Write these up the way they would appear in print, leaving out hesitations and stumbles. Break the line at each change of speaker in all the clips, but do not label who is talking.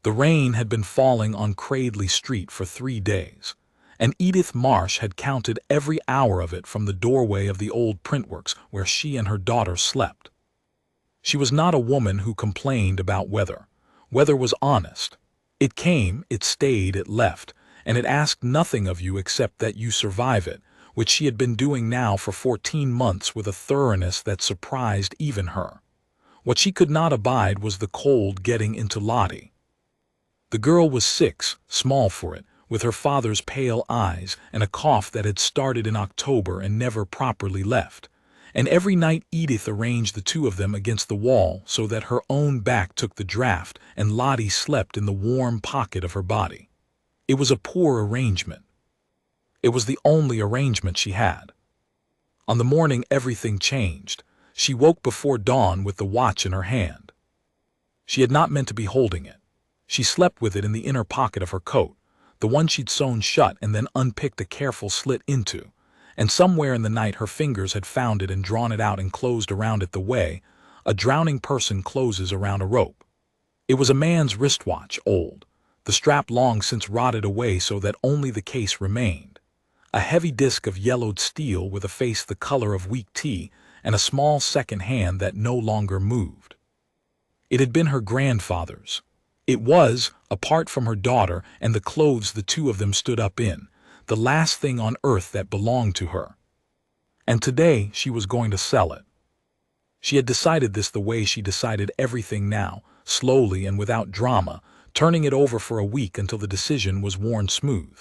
The rain had been falling on Cradley Street for 3 days, and Edith Marsh had counted every hour of it from the doorway of the old printworks where she and her daughter slept. She was not a woman who complained about weather. Weather was honest. It came, it stayed, it left, and it asked nothing of you except that you survive it, which she had been doing now for 14 months with a thoroughness that surprised even her. What she could not abide was the cold getting into Lottie. The girl was 6, small for it, with her father's pale eyes and a cough that had started in October and never properly left. And every night Edith arranged the two of them against the wall so that her own back took the draft and Lottie slept in the warm pocket of her body. It was a poor arrangement. It was the only arrangement she had. On the morning everything changed. She woke before dawn with the watch in her hand. She had not meant to be holding it. She slept with it in the inner pocket of her coat, the one she'd sewn shut and then unpicked a careful slit into, and somewhere in the night her fingers had found it and drawn it out and closed around it the way a drowning person closes around a rope. It was a man's wristwatch, old, the strap long since rotted away so that only the case remained. A heavy disc of yellowed steel with a face the color of weak tea and a small second hand that no longer moved. It had been her grandfather's. It was, apart from her daughter and the clothes the two of them stood up in, the last thing on earth that belonged to her. And today she was going to sell it. She had decided this the way she decided everything now, slowly and without drama, turning it over for a week until the decision was worn smooth.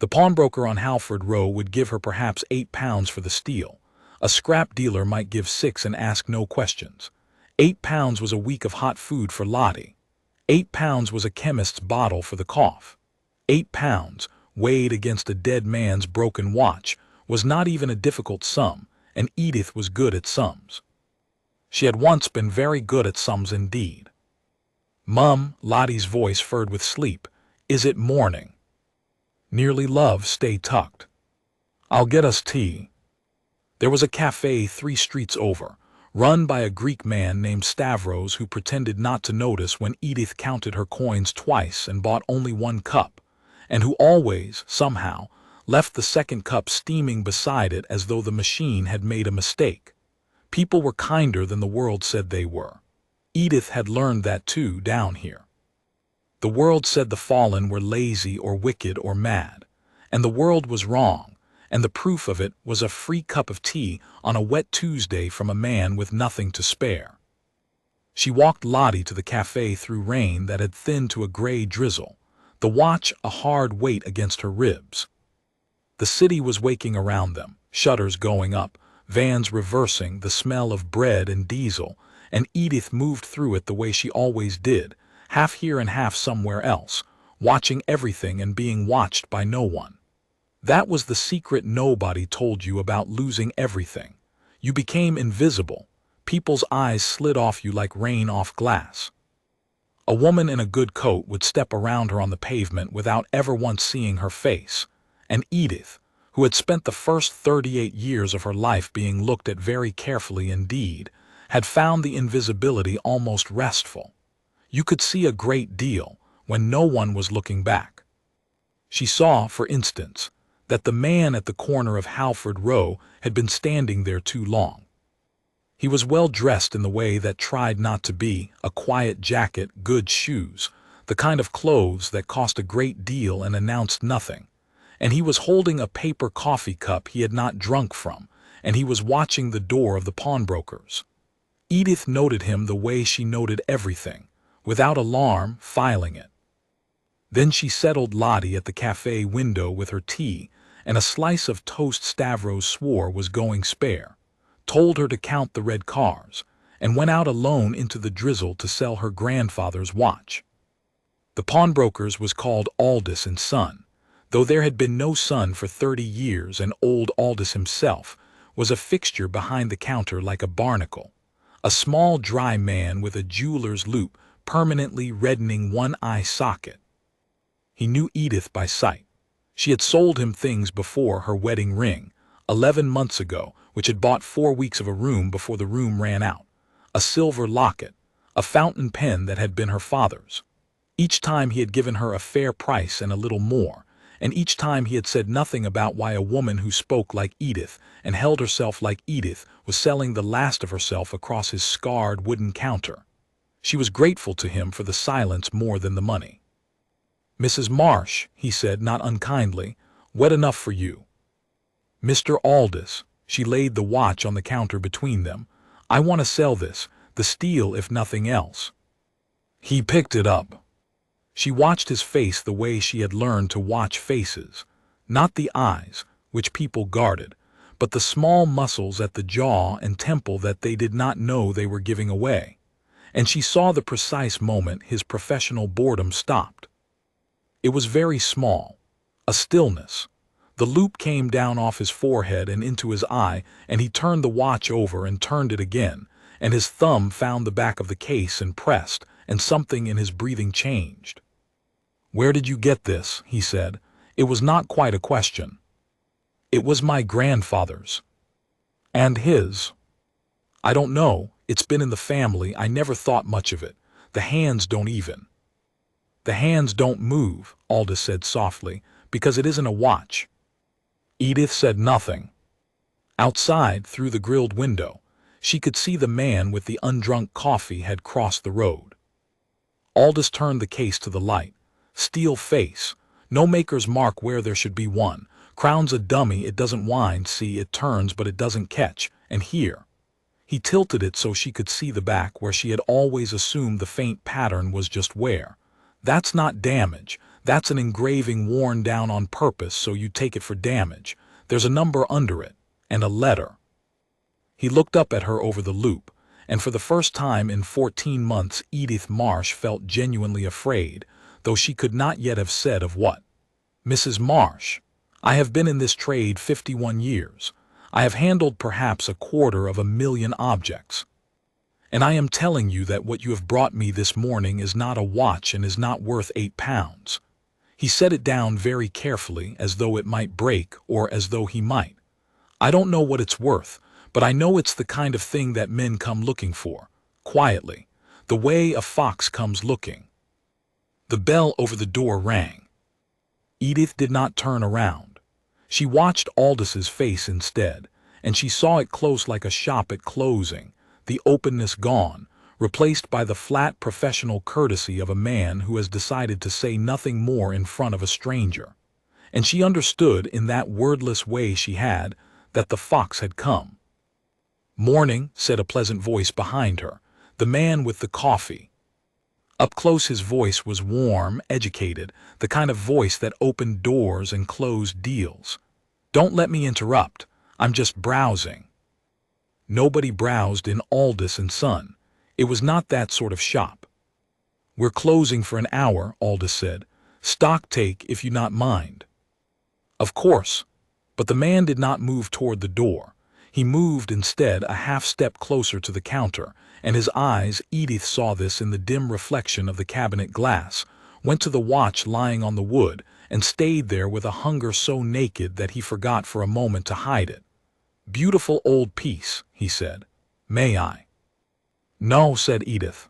The pawnbroker on Halford Row would give her perhaps £8 for the steel. A scrap dealer might give 6 and ask no questions. £8 was a week of hot food for Lottie. £8 was a chemist's bottle for the cough. £8, weighed against a dead man's broken watch, was not even a difficult sum, and Edith was good at sums. She had once been very good at sums indeed. "Mum," Lottie's voice furred with sleep, "is it morning?" "Nearly, love, stay tucked." "I'll get us tea." There was a cafe 3 streets over, run by a Greek man named Stavros who pretended not to notice when Edith counted her coins twice and bought only 1 cup, and who always, somehow, left the second cup steaming beside it as though the machine had made a mistake. People were kinder than the world said they were. Edith had learned that too down here. The world said the fallen were lazy or wicked or mad, and the world was wrong. And the proof of it was a free cup of tea on a wet Tuesday from a man with nothing to spare. She walked Lottie to the cafe through rain that had thinned to a gray drizzle, the watch a hard weight against her ribs. The city was waking around them, shutters going up, vans reversing, the smell of bread and diesel, and Edith moved through it the way she always did, half here and half somewhere else, watching everything and being watched by no one. That was the secret nobody told you about losing everything. You became invisible. People's eyes slid off you like rain off glass. A woman in a good coat would step around her on the pavement without ever once seeing her face. And Edith, who had spent the first 38 years of her life being looked at very carefully indeed, had found the invisibility almost restful. You could see a great deal when no one was looking back. She saw, for instance, that the man at the corner of Halford Row had been standing there too long. He was well dressed in the way that tried not to be, a quiet jacket, good shoes, the kind of clothes that cost a great deal and announced nothing, and he was holding a paper coffee cup he had not drunk from, and he was watching the door of the pawnbroker's. Edith noted him the way she noted everything, without alarm, filing it. Then she settled Lottie at the cafe window with her tea and a slice of toast Stavros swore was going spare, told her to count the red cars, and went out alone into the drizzle to sell her grandfather's watch. The pawnbroker's was called Aldous and Son, though there had been no son for 30 years, and old Aldous himself was a fixture behind the counter like a barnacle, a small dry man with a jeweler's loop permanently reddening one eye socket. He knew Edith by sight. She had sold him things before her wedding ring, 11 months ago, which had bought 4 weeks of a room before the room ran out, a silver locket, a fountain pen that had been her father's. Each time he had given her a fair price and a little more, and each time he had said nothing about why a woman who spoke like Edith and held herself like Edith was selling the last of herself across his scarred wooden counter. She was grateful to him for the silence more than the money. "Mrs. Marsh," he said, not unkindly, "wet enough for you." "Mr. Aldous," she laid the watch on the counter between them, "I want to sell this, the steel if nothing else." He picked it up. She watched his face the way she had learned to watch faces, not the eyes, which people guarded, but the small muscles at the jaw and temple that they did not know they were giving away. And she saw the precise moment his professional boredom stopped. It was very small, a stillness. The loop came down off his forehead and into his eye, and he turned the watch over and turned it again, and his thumb found the back of the case and pressed, and something in his breathing changed. "Where did you get this?" he said. It was not quite a question. "It was my grandfather's." "And his?" "I don't know. It's been in the family. I never thought much of it. The hands don't even." "The hands don't move," Aldous said softly, "because it isn't a watch." Edith said nothing. Outside, through the grilled window, she could see the man with the undrunk coffee had crossed the road. Aldous turned the case to the light. Steel face. No maker's mark where there should be one. Crown's a dummy, it doesn't wind, see, it turns but it doesn't catch. And here. He tilted it so she could see the back where she had always assumed the faint pattern was just wear. That's not damage. That's an engraving worn down on purpose so you take it for damage. There's a number under it. And a letter. He looked up at her over the loop, and for the first time in 14 months Edith Marsh felt genuinely afraid, though she could not yet have said of what. "Mrs. Marsh, I have been in this trade 51 years. I have handled perhaps 250,000 objects. And I am telling you that what you have brought me this morning is not a watch and is not worth £8. He set it down very carefully, as though it might break or as though he might. "I don't know what it's worth, but I know it's the kind of thing that men come looking for, quietly, the way a fox comes looking." The bell over the door rang. Edith did not turn around. She watched Aldous' face instead, and she saw it close like a shop at closing, the openness gone, replaced by the flat professional courtesy of a man who has decided to say nothing more in front of a stranger. And she understood in that wordless way she had that the fox had come. "Morning," said a pleasant voice behind her, the man with the coffee. Up close his voice was warm, educated, the kind of voice that opened doors and closed deals. "Don't let me interrupt. I'm just browsing." Nobody browsed in Aldous & Son. It was not that sort of shop. "We're closing for an hour," Aldous said. "Stock take if you not mind." "Of course." But the man did not move toward the door. He moved instead a half-step closer to the counter, and his eyes, Edith saw this in the dim reflection of the cabinet glass, went to the watch lying on the wood, and stayed there with a hunger so naked that he forgot for a moment to hide it. "Beautiful old piece," he said. "May I?" "No," said Edith.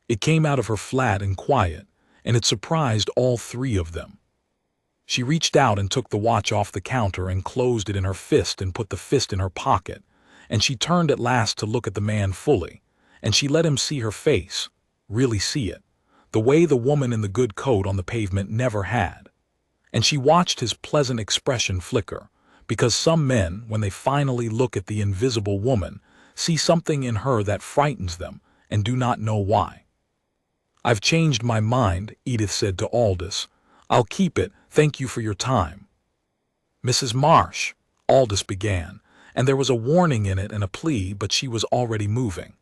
It came out of her flat and quiet, and it surprised all three of them. She reached out and took the watch off the counter and closed it in her fist and put the fist in her pocket, and she turned at last to look at the man fully, and she let him see her face, really see it, the way the woman in the good coat on the pavement never had. And she watched his pleasant expression flicker, because some men, when they finally look at the invisible woman, see something in her that frightens them and do not know why. "I've changed my mind," Edith said to Aldous. "I'll keep it, thank you for your time." "Mrs. Marsh," Aldous began, and there was a warning in it and a plea, but she was already moving.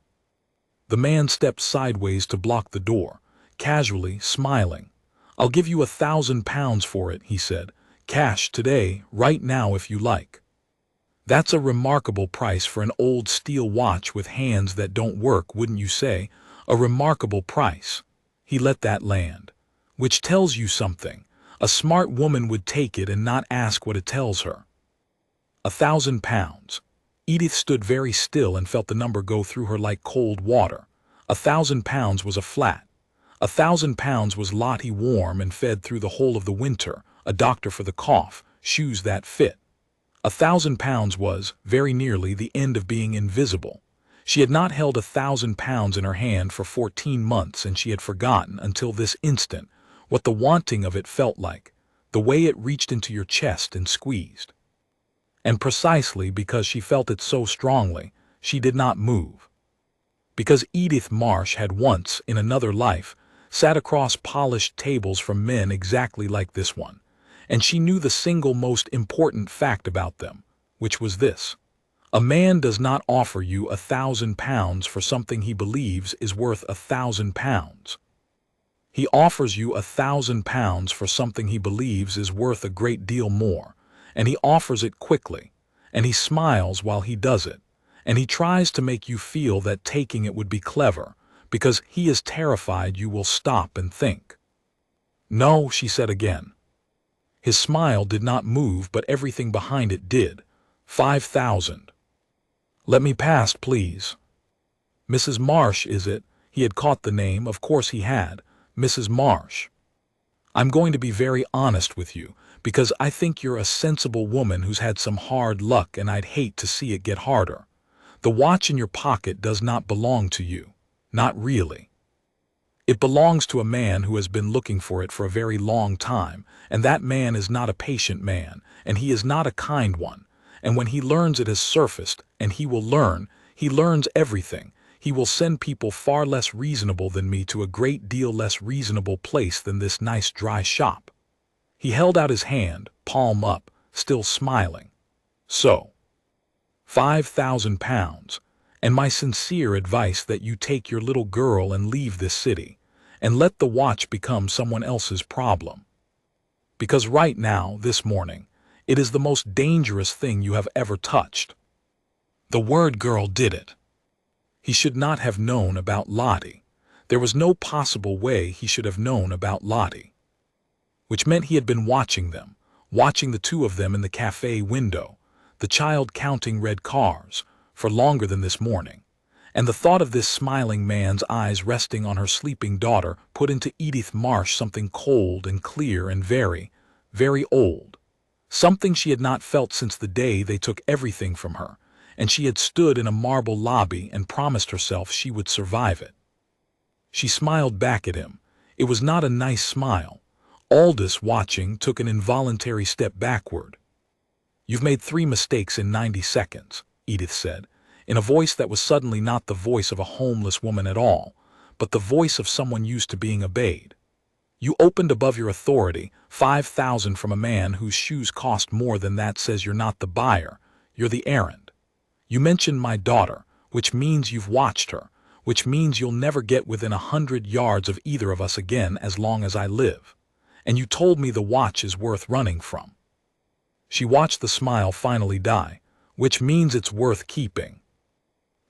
The man stepped sideways to block the door, casually, smiling. "I'll give you £1,000 for it," he said. "Cash today, right now if you like." "That's a remarkable price for an old steel watch with hands that don't work, wouldn't you say? A remarkable price." He let that land. "Which tells you something. A smart woman would take it and not ask what it tells her." £1,000. Edith stood very still and felt the number go through her like cold water. £1,000 was a flat. £1,000 was Lottie warm and fed through the whole of the winter, a doctor for the cough, shoes that fit. £1,000 was, very nearly, the end of being invisible. She had not held £1,000 in her hand for 14 months, and she had forgotten, until this instant, what the wanting of it felt like, the way it reached into your chest and squeezed. And precisely because she felt it so strongly, she did not move. Because Edith Marsh had once, in another life, sat across polished tables from men exactly like this one, and she knew the single most important fact about them, which was this: a man does not offer you £1,000 for something he believes is worth £1,000. He offers you £1,000 for something he believes is worth a great deal more, and he offers it quickly, and he smiles while he does it, and he tries to make you feel that taking it would be clever, because he is terrified you will stop and think. "No," she said again. His smile did not move, but everything behind it did. 5,000. "Let me past, please." "Mrs. Marsh, is it?" He had caught the name, of course he had. Mrs. Marsh. "I'm going to be very honest with you, because I think you're a sensible woman who's had some hard luck, and I'd hate to see it get harder. The watch in your pocket does not belong to you. Not really. It belongs to a man who has been looking for it for a very long time, and that man is not a patient man, and he is not a kind one, and when he learns it has surfaced, and he learns everything, he will send people far less reasonable than me to a great deal less reasonable place than this nice dry shop." He held out his hand, palm up, still smiling. "So, £5,000, and my sincere advice that you take your little girl and leave this city, and let the watch become someone else's problem. Because right now, this morning, it is the most dangerous thing you have ever touched." The word girl did it. He should not have known about Lottie. There was no possible way he should have known about Lottie. Which meant he had been watching them, watching the two of them in the cafe window, the child counting red cars, for longer than this morning, and the thought of this smiling man's eyes resting on her sleeping daughter put into Edith Marsh something cold and clear and very, very old, something she had not felt since the day they took everything from her, and she had stood in a marble lobby and promised herself she would survive it. She smiled back at him. It was not a nice smile. Aldous, watching, took an involuntary step backward. "You've made 3 mistakes in 90 seconds, Edith said, in a voice that was suddenly not the voice of a homeless woman at all, but the voice of someone used to being obeyed. You opened above your authority. 5,000 from a man whose shoes cost more than that says you're not the buyer, you're the errand. You mentioned my daughter, which means you've watched her, which means you'll never get within 100 yards of either of us again as long as I live. And you told me the watch is worth running from." She watched the smile finally die. "Which means it's worth keeping."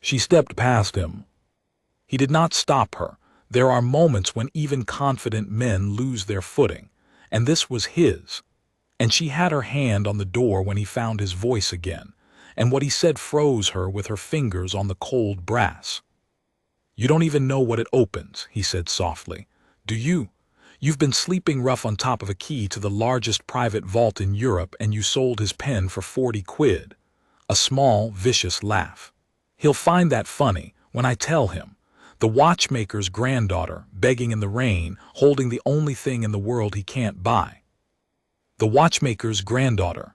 She stepped past him. He did not stop her. There are moments when even confident men lose their footing, and this was his. And she had her hand on the door when he found his voice again, and what he said froze her with her fingers on the cold brass. "You don't even know what it opens," he said softly. "Do you? You've been sleeping rough on top of a key to the largest private vault in Europe, and you sold his pen for 40 quid. A small, vicious laugh. "He'll find that funny when I tell him. The watchmaker's granddaughter, begging in the rain, holding the only thing in the world he can't buy. The watchmaker's granddaughter."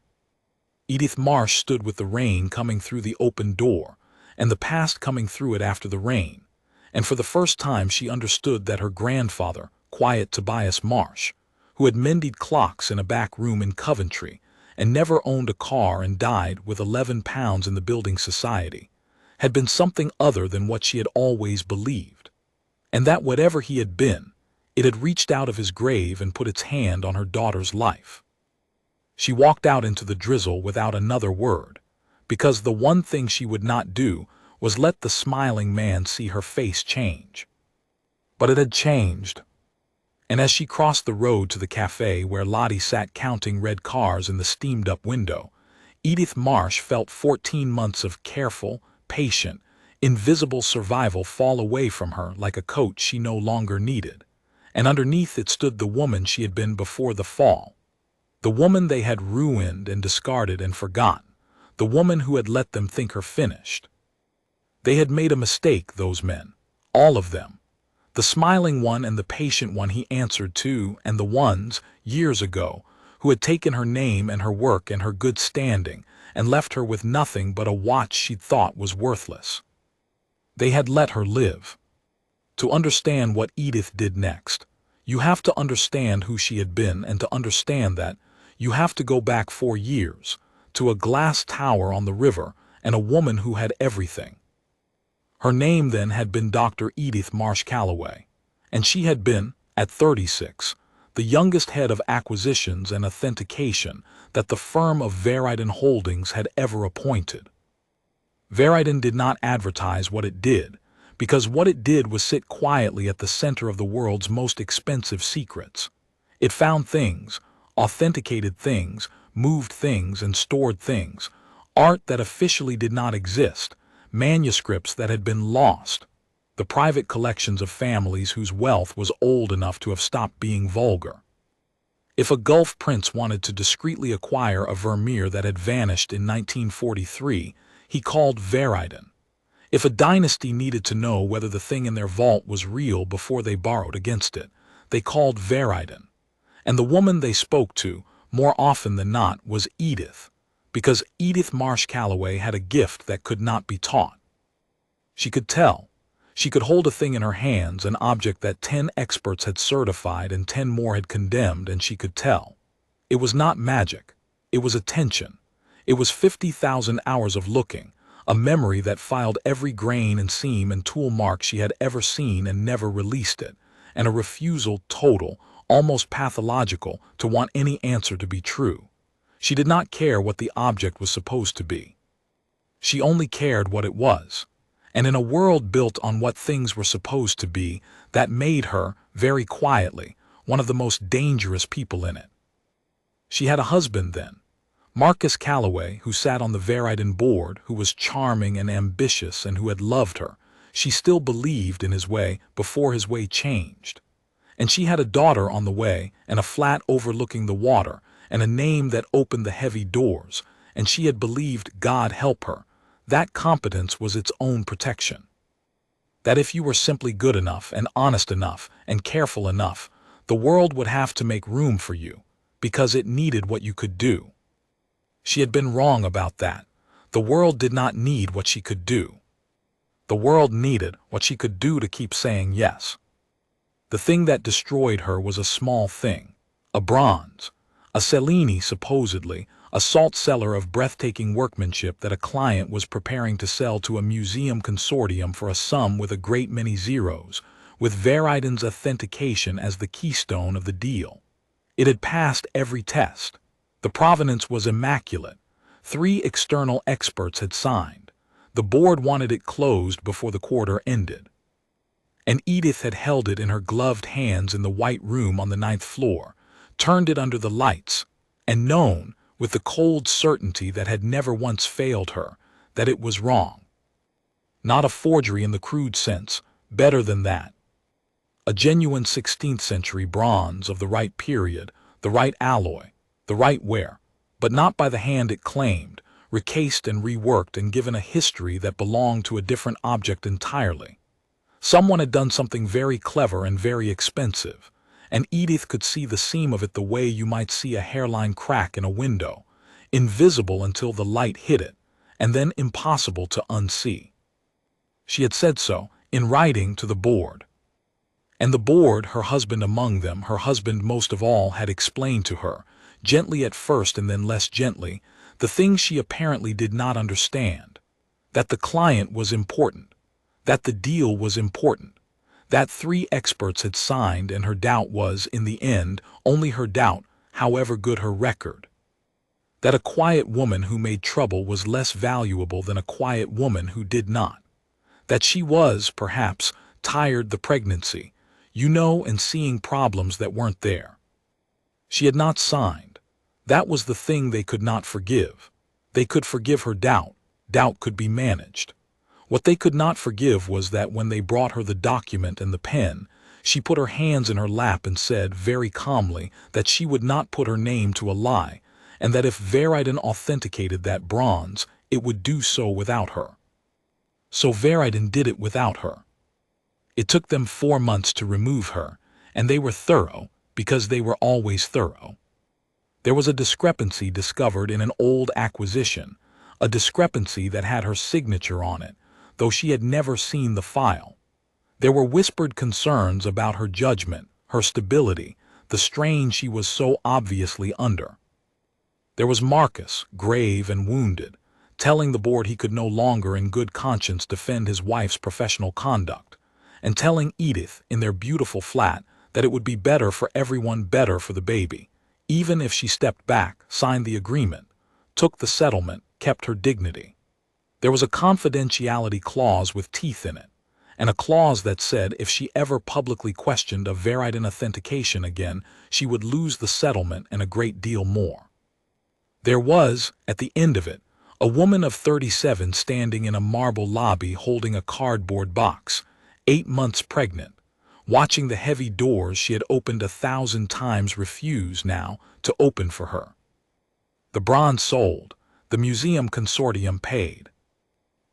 Edith Marsh stood with the rain coming through the open door, and the past coming through it after the rain, and for the first time she understood that her grandfather, quiet Tobias Marsh, who had mended clocks in a back room in Coventry, and never owned a car and died with £11 in the building society, had been something other than what she had always believed, and that whatever he had been, it had reached out of his grave and put its hand on her daughter's life. She walked out into the drizzle without another word, because the one thing she would not do was let the smiling man see her face change. But it had changed. And as she crossed the road to the cafe where Lottie sat counting red cars in the steamed-up window, Edith Marsh felt 14 months of careful, patient, invisible survival fall away from her like a coat she no longer needed, and underneath it stood the woman she had been before the fall. The woman they had ruined and discarded and forgotten. The woman who had let them think her finished. They had made a mistake, those men. All of them. The smiling one and the patient one he answered to, and the ones, years ago, who had taken her name and her work and her good standing and left her with nothing but a watch she thought was worthless. They had let her live. To understand what Edith did next, you have to understand who she had been, and to understand that, you have to go back 4 years, to a glass tower on the river and a woman who had everything. Her name then had been Dr. Edith Marsh Calloway, and she had been, at 36, the youngest head of acquisitions and authentication that the firm of Vagrant Holdings had ever appointed. Vagrant did not advertise what it did, because what it did was sit quietly at the center of the world's most expensive secrets. It found things, authenticated things, moved things, and stored things, art that officially did not exist, manuscripts that had been lost, the private collections of families whose wealth was old enough to have stopped being vulgar. If a Gulf prince wanted to discreetly acquire a Vermeer that had vanished in 1943, he called Vagrant. If a dynasty needed to know whether the thing in their vault was real before they borrowed against it, they called Vagrant. And the woman they spoke to, more often than not, was Edith, because Edith Marsh Calloway had a gift that could not be taught. She could tell. She could hold a thing in her hands, an object that 10 experts had certified and 10 more had condemned, and she could tell. It was not magic. It was attention. It was 50,000 hours of looking, a memory that filed every grain and seam and tool mark she had ever seen and never released it, and a refusal total, almost pathological, to want any answer to be true. She did not care what the object was supposed to be. She only cared what it was. And in a world built on what things were supposed to be, that made her, very quietly, one of the most dangerous people in it. She had a husband then, Marcus Calloway, who sat on the Vagrant board, who was charming and ambitious and who had loved her. She still believed in his way before his way changed. And she had a daughter on the way, and a flat overlooking the water, and a name that opened the heavy doors, and she had believed, God help her, that competence was its own protection. That if you were simply good enough and honest enough and careful enough, the world would have to make room for you, because it needed what you could do. She had been wrong about that. The world did not need what she could do. The world needed what she could do to keep saying yes. The thing that destroyed her was a small thing, a bronze, a Cellini supposedly, a salt cellar of breathtaking workmanship that a client was preparing to sell to a museum consortium for a sum with a great many zeros, with Vagrant's authentication as the keystone of the deal. It had passed every test. The provenance was immaculate. 3 external experts had signed. The board wanted it closed before the quarter ended. And Edith had held it in her gloved hands in the white room on the 9th floor, turned it under the lights, and known, with the cold certainty that had never once failed her, that it was wrong. Not a forgery in the crude sense, better than that. A genuine 16th century bronze of the right period, the right alloy, the right wear, but not by the hand it claimed, recased and reworked and given a history that belonged to a different object entirely. Someone had done something very clever and very expensive, and Edith could see the seam of it the way you might see a hairline crack in a window, invisible until the light hit it, and then impossible to unsee. She had said so, in writing to the board. And the board, her husband among them, her husband most of all, had explained to her, gently at first and then less gently, the things she apparently did not understand. That the client was important. That the deal was important. That 3 experts had signed, and her doubt was, in the end, only her doubt, however good her record. That a quiet woman who made trouble was less valuable than a quiet woman who did not. That she was, perhaps, tired the pregnancy, and seeing problems that weren't there. She had not signed. That was the thing they could not forgive. They could forgive her doubt. Doubt could be managed. What they could not forgive was that when they brought her the document and the pen, She put her hands in her lap and said very calmly that she would not put her name to a lie, and that if Varidan authenticated that bronze, it would do so without her. So Varidan did it without her. It took them 4 months to remove her, and they were thorough, because they were always thorough. There was a discrepancy discovered in an old acquisition, a discrepancy that had her signature on it, though she had never seen the file. There were whispered concerns about her judgment, her stability, the strain she was so obviously under. There was Marcus, grave and wounded, telling the board he could no longer in good conscience defend his wife's professional conduct, and telling Edith in their beautiful flat that it would be better for everyone, better for the baby, even if she stepped back, signed the agreement, took the settlement, kept her dignity. There was a confidentiality clause with teeth in it, and a clause that said if she ever publicly questioned a Varidan authentication again, she would lose the settlement and a great deal more. There was, at the end of it, a woman of 37 standing in a marble lobby holding a cardboard box, 8 months pregnant, watching the heavy doors she had opened 1,000 times refuse now to open for her. The bronze sold, the museum consortium paid.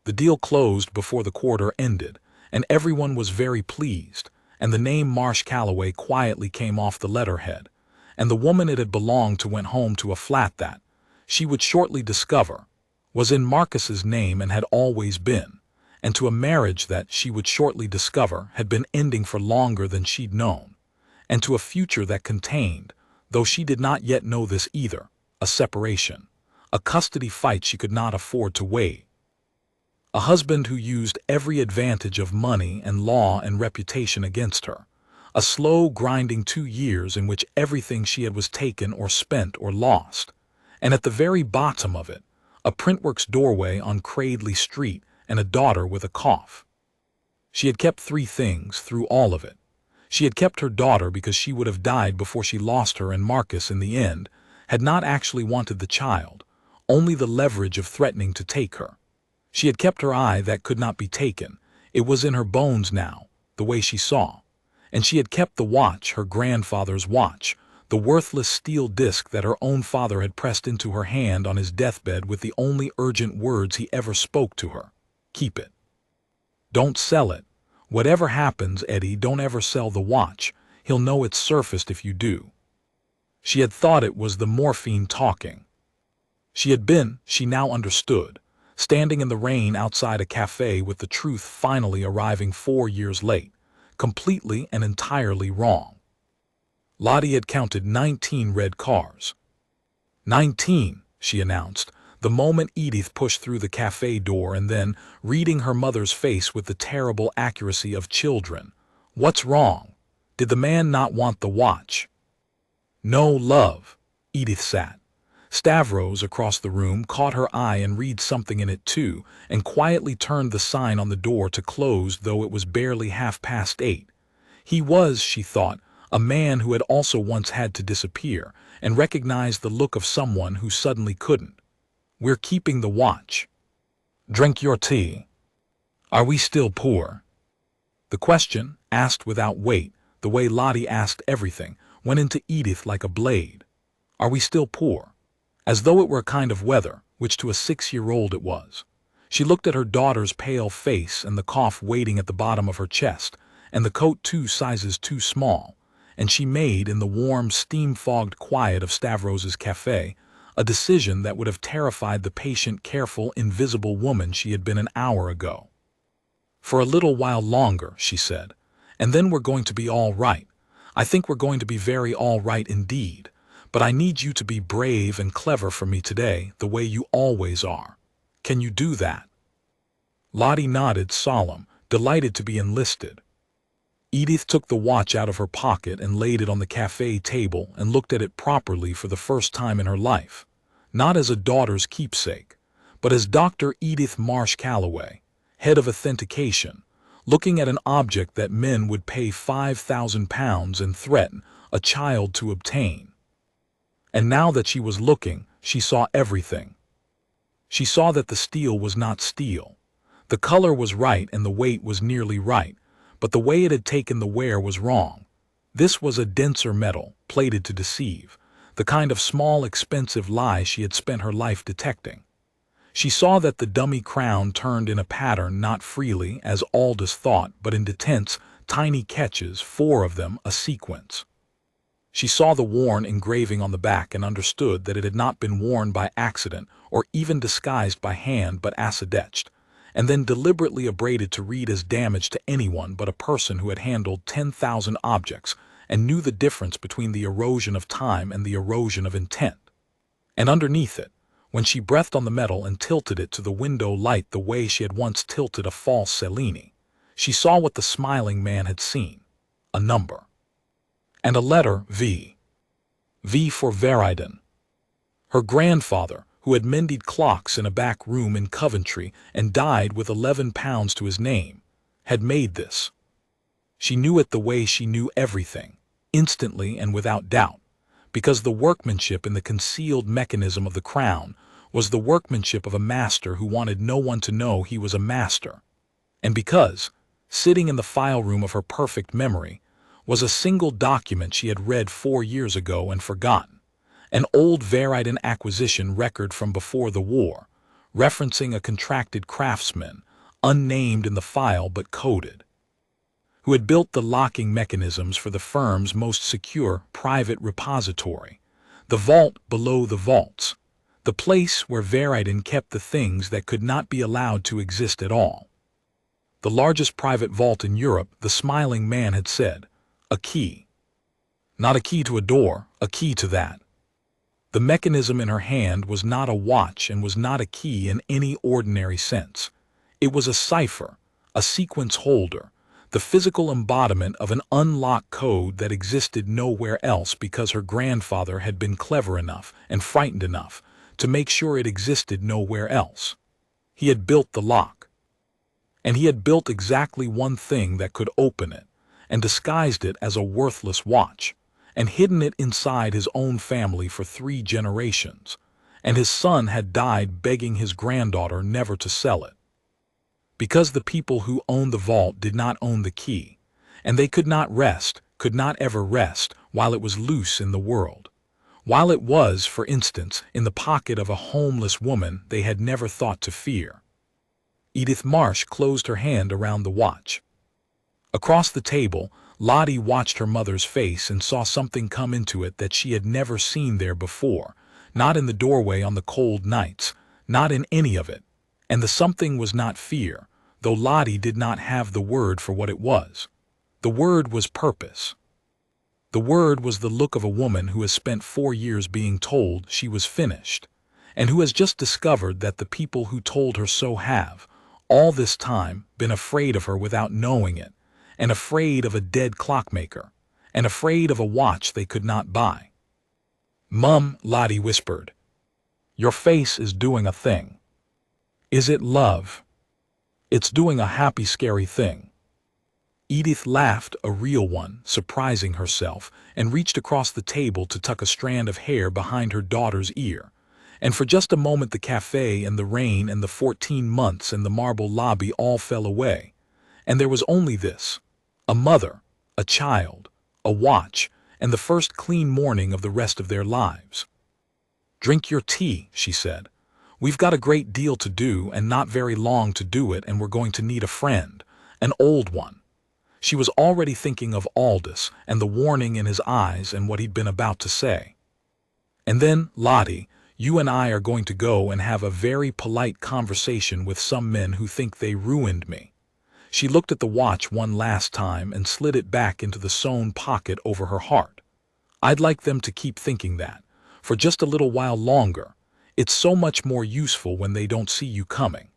The deal closed before the quarter ended, and everyone was very pleased, and the name Marsh Calloway quietly came off the letterhead, and the woman it had belonged to went home to a flat that, she would shortly discover, was in Marcus's name and had always been, and to a marriage that she would shortly discover had been ending for longer than she'd known, and to a future that contained, though she did not yet know this either, a separation, a custody fight she could not afford to wait. A husband who used every advantage of money and law and reputation against her. A slow, grinding 2 years in which everything she had was taken or spent or lost. And at the very bottom of it, a printworks doorway on Cradley Street and a daughter with a cough. She had kept 3 things through all of it. She had kept her daughter because she would have died before she lost her, and Marcus, in the end, had not actually wanted the child, only the leverage of threatening to take her. She had kept her eye that could not be taken. It was in her bones now, the way she saw. And she had kept the watch, her grandfather's watch, the worthless steel disc that her own father had pressed into her hand on his deathbed with the only urgent words he ever spoke to her. Keep it. Don't sell it. Whatever happens, Eddie, don't ever sell the watch. He'll know it's surfaced if you do. She had thought it was the morphine talking. She had been, she now understood, standing in the rain outside a cafe with the truth finally arriving 4 years late, completely and entirely wrong. Lottie had counted 19 red cars. 19, she announced, the moment Edith pushed through the cafe door, and then, reading her mother's face with the terrible accuracy of children. What's wrong? Did the man not want the watch? No, love. Edith sat. Stavros across the room caught her eye and read something in it too, and quietly turned the sign on the door to close, though it was barely 8:30. He was, she thought, a man who had also once had to disappear, and recognized the look of someone who suddenly couldn't. We're keeping the watch. Drink your tea. Are we still poor? The question, asked without weight, the way Lottie asked everything, went into Edith like a blade. Are we still poor? As though it were a kind of weather, which to a 6-year-old it was. She looked at her daughter's pale face and the cough waiting at the bottom of her chest, and the coat 2 sizes too small, and she made, in the warm, steam-fogged quiet of Stavros's cafe, a decision that would have terrified the patient, careful, invisible woman she had been an hour ago. For a little while longer, she said, and then we're going to be all right. I think we're going to be very all right indeed. But I need you to be brave and clever for me today, the way you always are. Can you do that? Lottie nodded, solemn, delighted to be enlisted. Edith took the watch out of her pocket and laid it on the cafe table and looked at it properly for the first time in her life, not as a daughter's keepsake, but as Dr. Edith Marsh Calloway, head of authentication, looking at an object that men would pay £5,000 and threaten a child to obtain. And now that she was looking, she saw everything. She saw that the steel was not steel. The color was right and the weight was nearly right, but the way it had taken the wear was wrong. This was a denser metal, plated to deceive, the kind of small, expensive lie she had spent her life detecting. She saw that the dummy crown turned in a pattern not freely, as Aldous thought, but in tense, tiny catches, 4 of them a sequence. She saw the worn engraving on the back and understood that it had not been worn by accident or even disguised by hand but acid-etched, and then deliberately abraded to read as damage to anyone but a person who had handled 10,000 objects and knew the difference between the erosion of time and the erosion of intent. And underneath it, when she breathed on the metal and tilted it to the window light the way she had once tilted a false Cellini, she saw what the smiling man had seen: a number. And a letter V. V for Veriden. Her grandfather, who had mended clocks in a back room in Coventry and died with £11 to his name, had made this. She knew it the way she knew everything, instantly and without doubt, because the workmanship in the concealed mechanism of the crown was the workmanship of a master who wanted no one to know he was a master, and because, sitting in the file room of her perfect memory, was a single document she had read 4 years ago and forgotten, an old Veriden acquisition record from before the war, referencing a contracted craftsman, unnamed in the file but coded, who had built the locking mechanisms for the firm's most secure private repository, the vault below the vaults, the place where Veriden kept the things that could not be allowed to exist at all. The largest private vault in Europe, the smiling man had said. A key. Not a key to a door, a key to that. The mechanism in her hand was not a watch and was not a key in any ordinary sense. It was a cipher, a sequence holder, the physical embodiment of an unlocked code that existed nowhere else because her grandfather had been clever enough and frightened enough to make sure it existed nowhere else. He had built the lock. And he had built exactly one thing that could open it, and disguised it as a worthless watch, and hidden it inside his own family for 3 generations, and his son had died begging his granddaughter never to sell it. Because the people who owned the vault did not own the key, and they could not rest, could not ever rest, while it was loose in the world. While it was, for instance, in the pocket of a homeless woman they had never thought to fear. Edith Marsh closed her hand around the watch. Across the table, Lottie watched her mother's face and saw something come into it that she had never seen there before, not in the doorway on the cold nights, not in any of it. And the something was not fear, though Lottie did not have the word for what it was. The word was purpose. The word was the look of a woman who has spent 4 years being told she was finished, and who has just discovered that the people who told her so have, all this time, been afraid of her without knowing it, and afraid of a dead clockmaker, and afraid of a watch they could not buy. "Mum," Lottie whispered, "your face is doing a thing." "Is it love?" "It's doing a happy, scary thing." Edith laughed, a real one, surprising herself, and reached across the table to tuck a strand of hair behind her daughter's ear. And for just a moment the cafe and the rain and the 14 months and the marble lobby all fell away, and there was only this: a mother, a child, a watch, and the first clean morning of the rest of their lives. "Drink your tea," she said. "We've got a great deal to do and not very long to do it, and we're going to need a friend, an old one." She was already thinking of Aldous and the warning in his eyes and what he'd been about to say. "And then, Lottie, you and I are going to go and have a very polite conversation with some men who think they ruined me." She looked at the watch one last time and slid it back into the sewn pocket over her heart. "I'd like them to keep thinking that, for just a little while longer. It's so much more useful when they don't see you coming."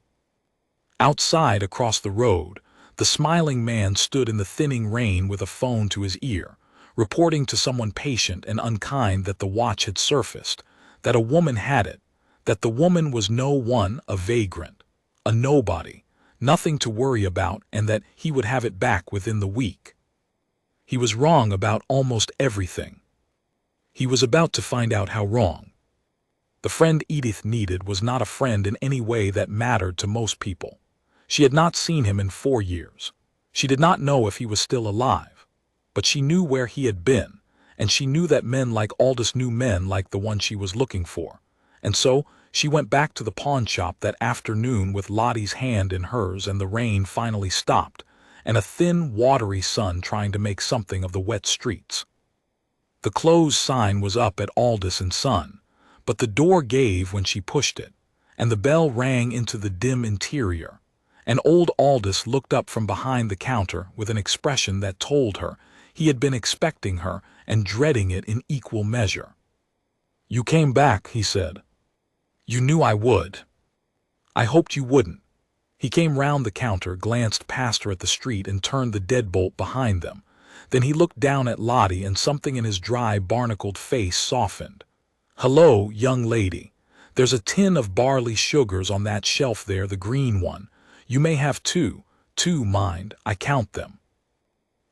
Outside, across the road, the smiling man stood in the thinning rain with a phone to his ear, reporting to someone patient and unkind that the watch had surfaced, that a woman had it, that the woman was no one, a vagrant, a nobody, nothing to worry about, and that he would have it back within the week. He was wrong about almost everything. He was about to find out how wrong. The friend Edith needed was not a friend in any way that mattered to most people. She had not seen him in 4 years. She did not know if he was still alive, but she knew where he had been, and she knew that men like Aldous knew men like the one she was looking for. And so she went back to the pawn shop that afternoon with Lottie's hand in hers, and the rain finally stopped, and a thin, watery sun trying to make something of the wet streets. The closed sign was up at Aldous & Son, but the door gave when she pushed it, and the bell rang into the dim interior, and old Aldous looked up from behind the counter with an expression that told her he had been expecting her and dreading it in equal measure. "You came back," he said. "You knew I would. I hoped you wouldn't." He came round the counter, glanced past her at the street, and turned the deadbolt behind them. Then he looked down at Lottie, and something in his dry, barnacled face softened. "Hello, young lady. There's a tin of barley sugars on that shelf there, the green one. You may have two, mind, I count them."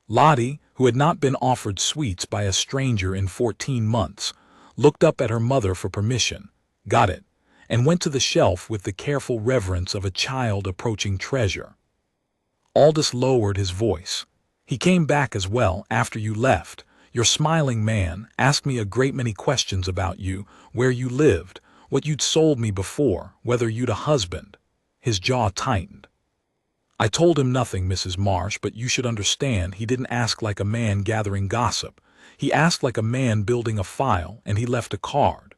Lottie, who had not been offered sweets by a stranger in 14 months, looked up at her mother for permission, got it, and went to the shelf with the careful reverence of a child approaching treasure. Aldous lowered his voice. "He came back as well after you left. Your smiling man asked me a great many questions about you, where you lived, what you'd sold me before, whether you'd a husband." His jaw tightened. "I told him nothing, Mrs. Marsh, but you should understand he didn't ask like a man gathering gossip. He asked like a man building a file, and he left a card."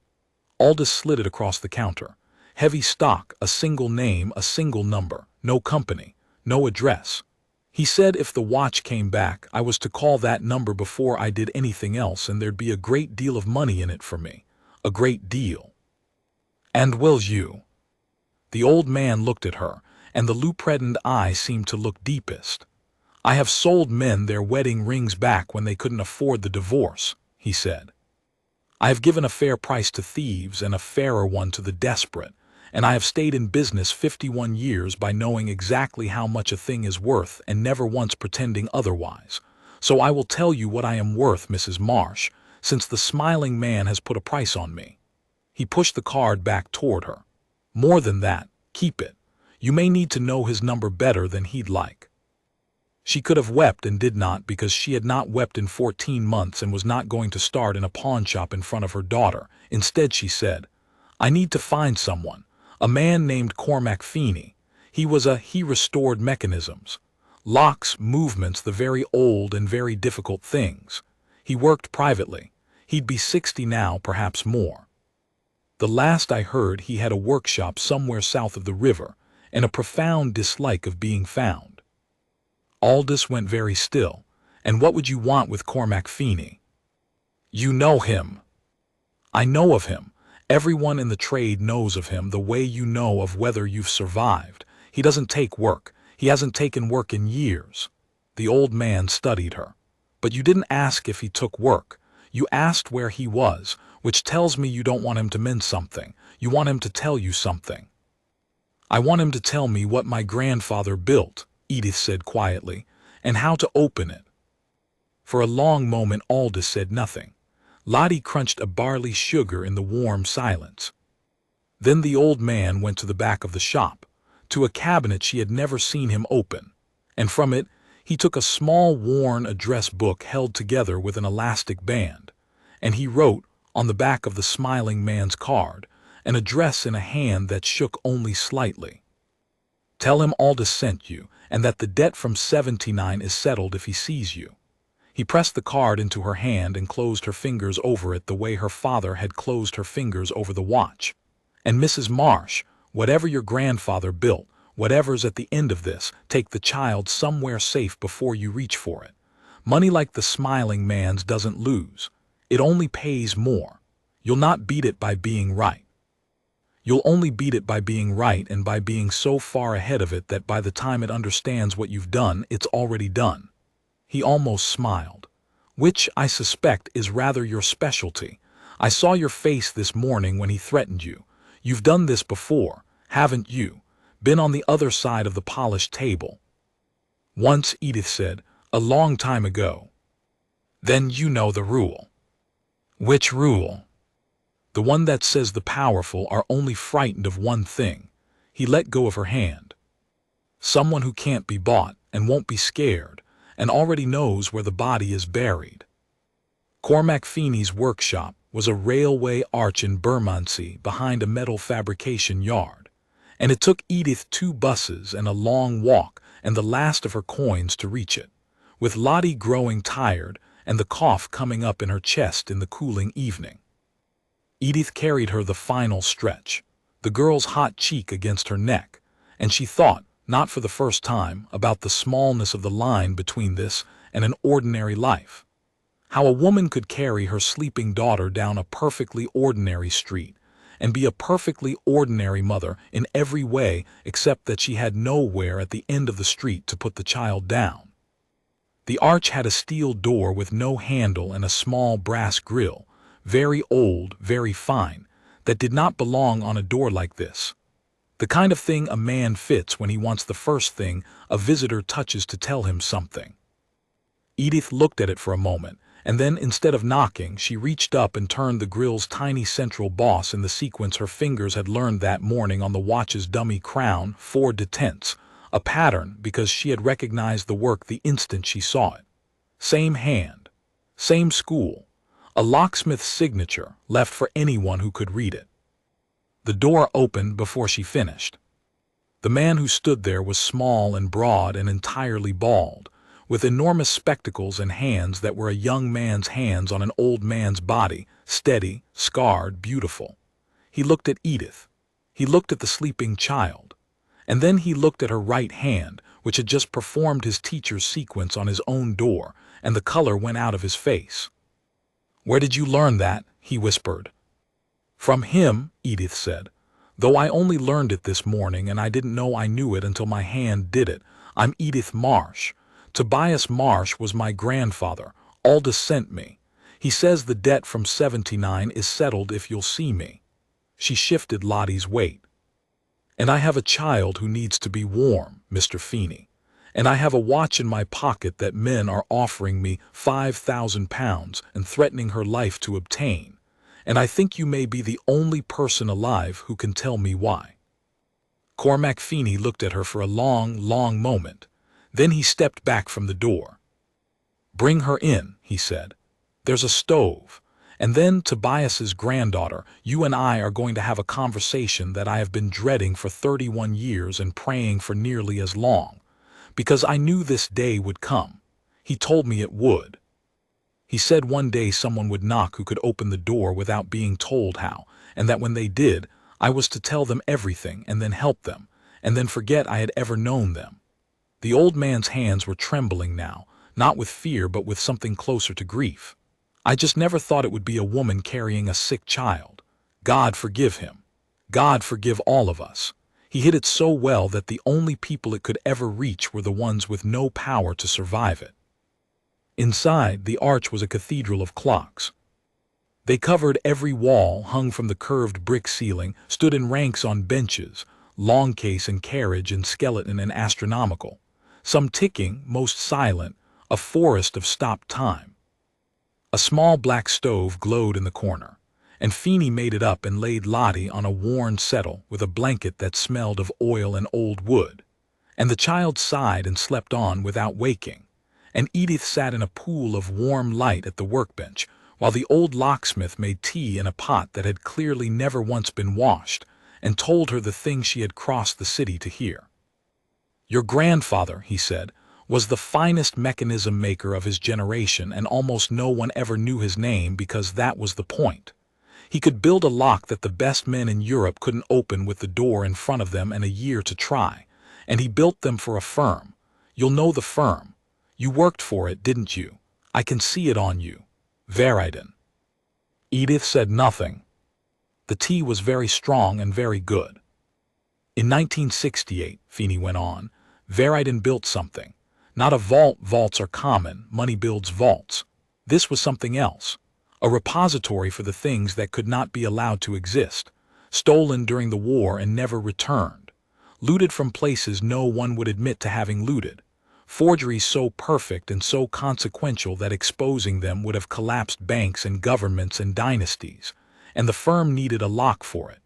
Aldous slid it across the counter. "Heavy stock, a single name, a single number, no company, no address. He said if the watch came back, I was to call that number before I did anything else, and there'd be a great deal of money in it for me. A great deal." "And will you?" The old man looked at her, and the lup-reddened eye seemed to look deepest. "I have sold men their wedding rings back when they couldn't afford the divorce," he said. "I have given a fair price to thieves and a fairer one to the desperate, and I have stayed in business 51 years by knowing exactly how much a thing is worth and never once pretending otherwise. So I will tell you what I am worth, Mrs. Marsh, since the smiling man has put a price on me." He pushed the card back toward her. "More than that, keep it. You may need to know his number better than he'd like." She could have wept and did not, because she had not wept in 14 months and was not going to start in a pawn shop in front of her daughter. Instead she said, "I need to find someone. A man named Cormac Feeney. He restored mechanisms. Locks, movements, the very old and very difficult things. He worked privately. He'd be 60 now, perhaps more. The last I heard he had a workshop somewhere south of the river, and a profound dislike of being found." Aldous went very still. "And what would you want with Cormac Feeney?" "You know him." "I know of him. Everyone in the trade knows of him the way you know of whether you've survived. He doesn't take work. He hasn't taken work in years." The old man studied her. "But you didn't ask if he took work. You asked where he was, which tells me you don't want him to mend something. You want him to tell you something." "I want him to tell me what my grandfather built," Edith said quietly, "and how to open it." For a long moment Aldous said nothing. Lottie crunched a barley sugar in the warm silence. Then the old man went to the back of the shop, to a cabinet she had never seen him open, and from it he took a small worn address book held together with an elastic band, and he wrote, on the back of the smiling man's card, an address in a hand that shook only slightly. "Tell him Aldous sent you, and that the debt from 79 is settled if he sees you." He pressed the card into her hand and closed her fingers over it the way her father had closed her fingers over the watch. "And Mrs. Marsh, whatever your grandfather built, whatever's at the end of this, take the child somewhere safe before you reach for it. Money like the smiling man's doesn't lose. It only pays more. You'll not beat it by being right. You'll only beat it by being right, and by being so far ahead of it that by the time it understands what you've done, it's already done." He almost smiled. "Which, I suspect, is rather your specialty. I saw your face this morning when he threatened you. You've done this before, haven't you? Been on the other side of the polished table." "Once," Edith said, "a long time ago." "Then you know the rule." "Which rule?" "The one that says the powerful are only frightened of one thing." He let go of her hand. "Someone who can't be bought, and won't be scared, and already knows where the body is buried. Cormac Feeney's workshop was a railway arch in Bermondsey behind a metal fabrication yard, and it took Edith 2 buses and a long walk and the last of her coins to reach it, with Lottie growing tired and the cough coming up in her chest in the cooling evening. Edith carried her the final stretch, the girl's hot cheek against her neck, and she thought, not for the first time, about the smallness of the line between this and an ordinary life. How a woman could carry her sleeping daughter down a perfectly ordinary street and be a perfectly ordinary mother in every way except that she had nowhere at the end of the street to put the child down. The arch had a steel door with no handle and a small brass grill, very old, very fine, that did not belong on a door like this. The kind of thing a man fits when he wants the first thing a visitor touches to tell him something. Edith looked at it for a moment, and then instead of knocking, she reached up and turned the grill's tiny central boss in the sequence her fingers had learned that morning on the watch's dummy crown, 4 detents, a pattern because she had recognized the work the instant she saw it. Same hand, same school, a locksmith's signature left for anyone who could read it. The door opened before she finished. The man who stood there was small and broad and entirely bald, with enormous spectacles and hands that were a young man's hands on an old man's body, steady, scarred, beautiful. He looked at Edith. He looked at the sleeping child. And then he looked at her right hand, which had just performed his teacher's sequence on his own door, and the color went out of his face. "Where did you learn that?" he whispered. "From him," Edith said. "Though I only learned it this morning, and I didn't know I knew it until my hand did it. I'm Edith Marsh. Tobias Marsh was my grandfather. Aldous sent me. He says the debt from '79 is settled if you'll see me." She shifted Lottie's weight. "And I have a child who needs to be warm, Mr. Feeney. And I have a watch in my pocket that men are offering me £5,000 and threatening her life to obtain. And I think you may be the only person alive who can tell me why." Cormac Feeney looked at her for a long, long moment. Then he stepped back from the door. "Bring her in," he said. "There's a stove. And then, Tobias's granddaughter, you and I are going to have a conversation that I have been dreading for 31 years and praying for nearly as long, because I knew this day would come. He told me it would. He said one day someone would knock who could open the door without being told how, and that when they did, I was to tell them everything and then help them, and then forget I had ever known them." The old man's hands were trembling now, not with fear but with something closer to grief. "I just never thought it would be a woman carrying a sick child. God forgive him. God forgive all of us. He hid it so well that the only people it could ever reach were the ones with no power to survive it." Inside, the arch was a cathedral of clocks. They covered every wall, hung from the curved brick ceiling, stood in ranks on benches, long case and carriage and skeleton and astronomical, some ticking, most silent, a forest of stopped time. A small black stove glowed in the corner, and Feeney made it up and laid Lottie on a worn settle with a blanket that smelled of oil and old wood, and the child sighed and slept on without waking, and Edith sat in a pool of warm light at the workbench, while the old locksmith made tea in a pot that had clearly never once been washed, and told her the thing she had crossed the city to hear. "Your grandfather," he said, "was the finest mechanism maker of his generation, and almost no one ever knew his name because that was the point. He could build a lock that the best men in Europe couldn't open with the door in front of them and a year to try, and he built them for a firm. You'll know the firm. You worked for it, didn't you? I can see it on you. Vagrant." Edith said nothing. The tea was very strong and very good. "In 1968, Feeney went on, Vagrant built something. Not a vault. Vaults are common. Money builds vaults. This was something else. A repository for the things that could not be allowed to exist. Stolen during the war and never returned. Looted from places no one would admit to having looted. Forgeries so perfect and so consequential that exposing them would have collapsed banks and governments and dynasties, and the firm needed a lock for it.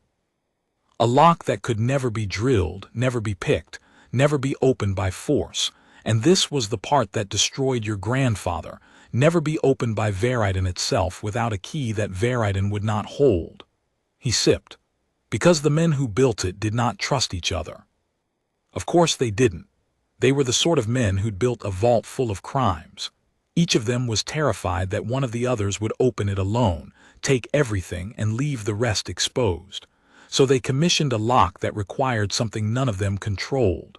A lock that could never be drilled, never be picked, never be opened by force, And this was the part that destroyed your grandfather, never be opened by Vagrant itself without a key that Vagrant would not hold. He sipped. Because the men who built it did not trust each other. Of course they didn't. They were the sort of men who'd built a vault full of crimes. Each of them was terrified that one of the others would open it alone, take everything, and leave the rest exposed. So they commissioned a lock that required something none of them controlled.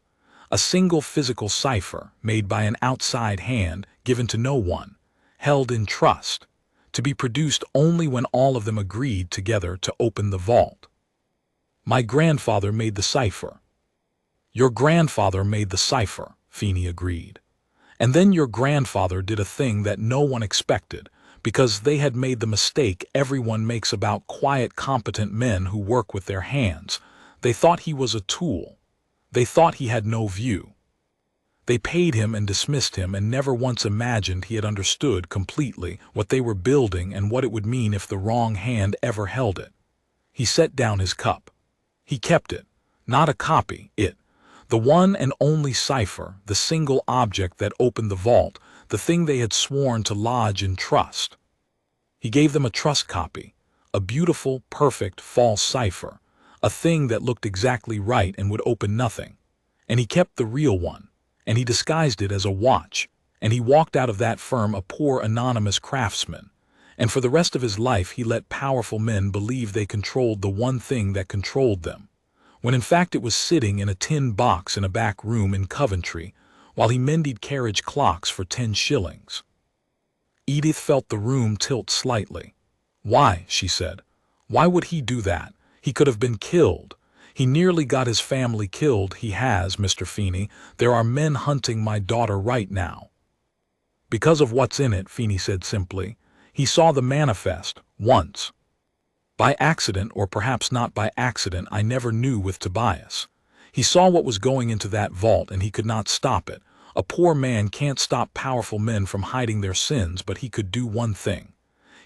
A single physical cipher, made by an outside hand, given to no one, held in trust, to be produced only when all of them agreed together to open the vault. My grandfather made the cipher. Your grandfather made the cipher, Feeney agreed. And then your grandfather did a thing that no one expected, because they had made the mistake everyone makes about quiet, competent men who work with their hands. They thought he was a tool. They thought he had no view. They paid him and dismissed him and never once imagined he had understood completely what they were building and what it would mean if the wrong hand ever held it. He set down his cup. He kept it, not a copy, the one and only cipher, the single object that opened the vault, the thing they had sworn to lodge in trust. He gave them a trust copy, a beautiful, perfect, false cipher, a thing that looked exactly right and would open nothing. And he kept the real one, and he disguised it as a watch, and he walked out of that firm a poor anonymous craftsman. And for the rest of his life he let powerful men believe they controlled the one thing that controlled them, when in fact it was sitting in a tin box in a back room in Coventry, while he mended carriage clocks for 10 shillings. Edith felt the room tilt slightly. Why, she said. Why would he do that? He could have been killed. He nearly got his family killed. He has, Mr. Feeney. There are men hunting my daughter right now. Because of what's in it, Feeney said simply. He saw the manifest, once. By accident, or perhaps not by accident, I never knew with Tobias. He saw what was going into that vault and he could not stop it. A poor man can't stop powerful men from hiding their sins, but he could do one thing.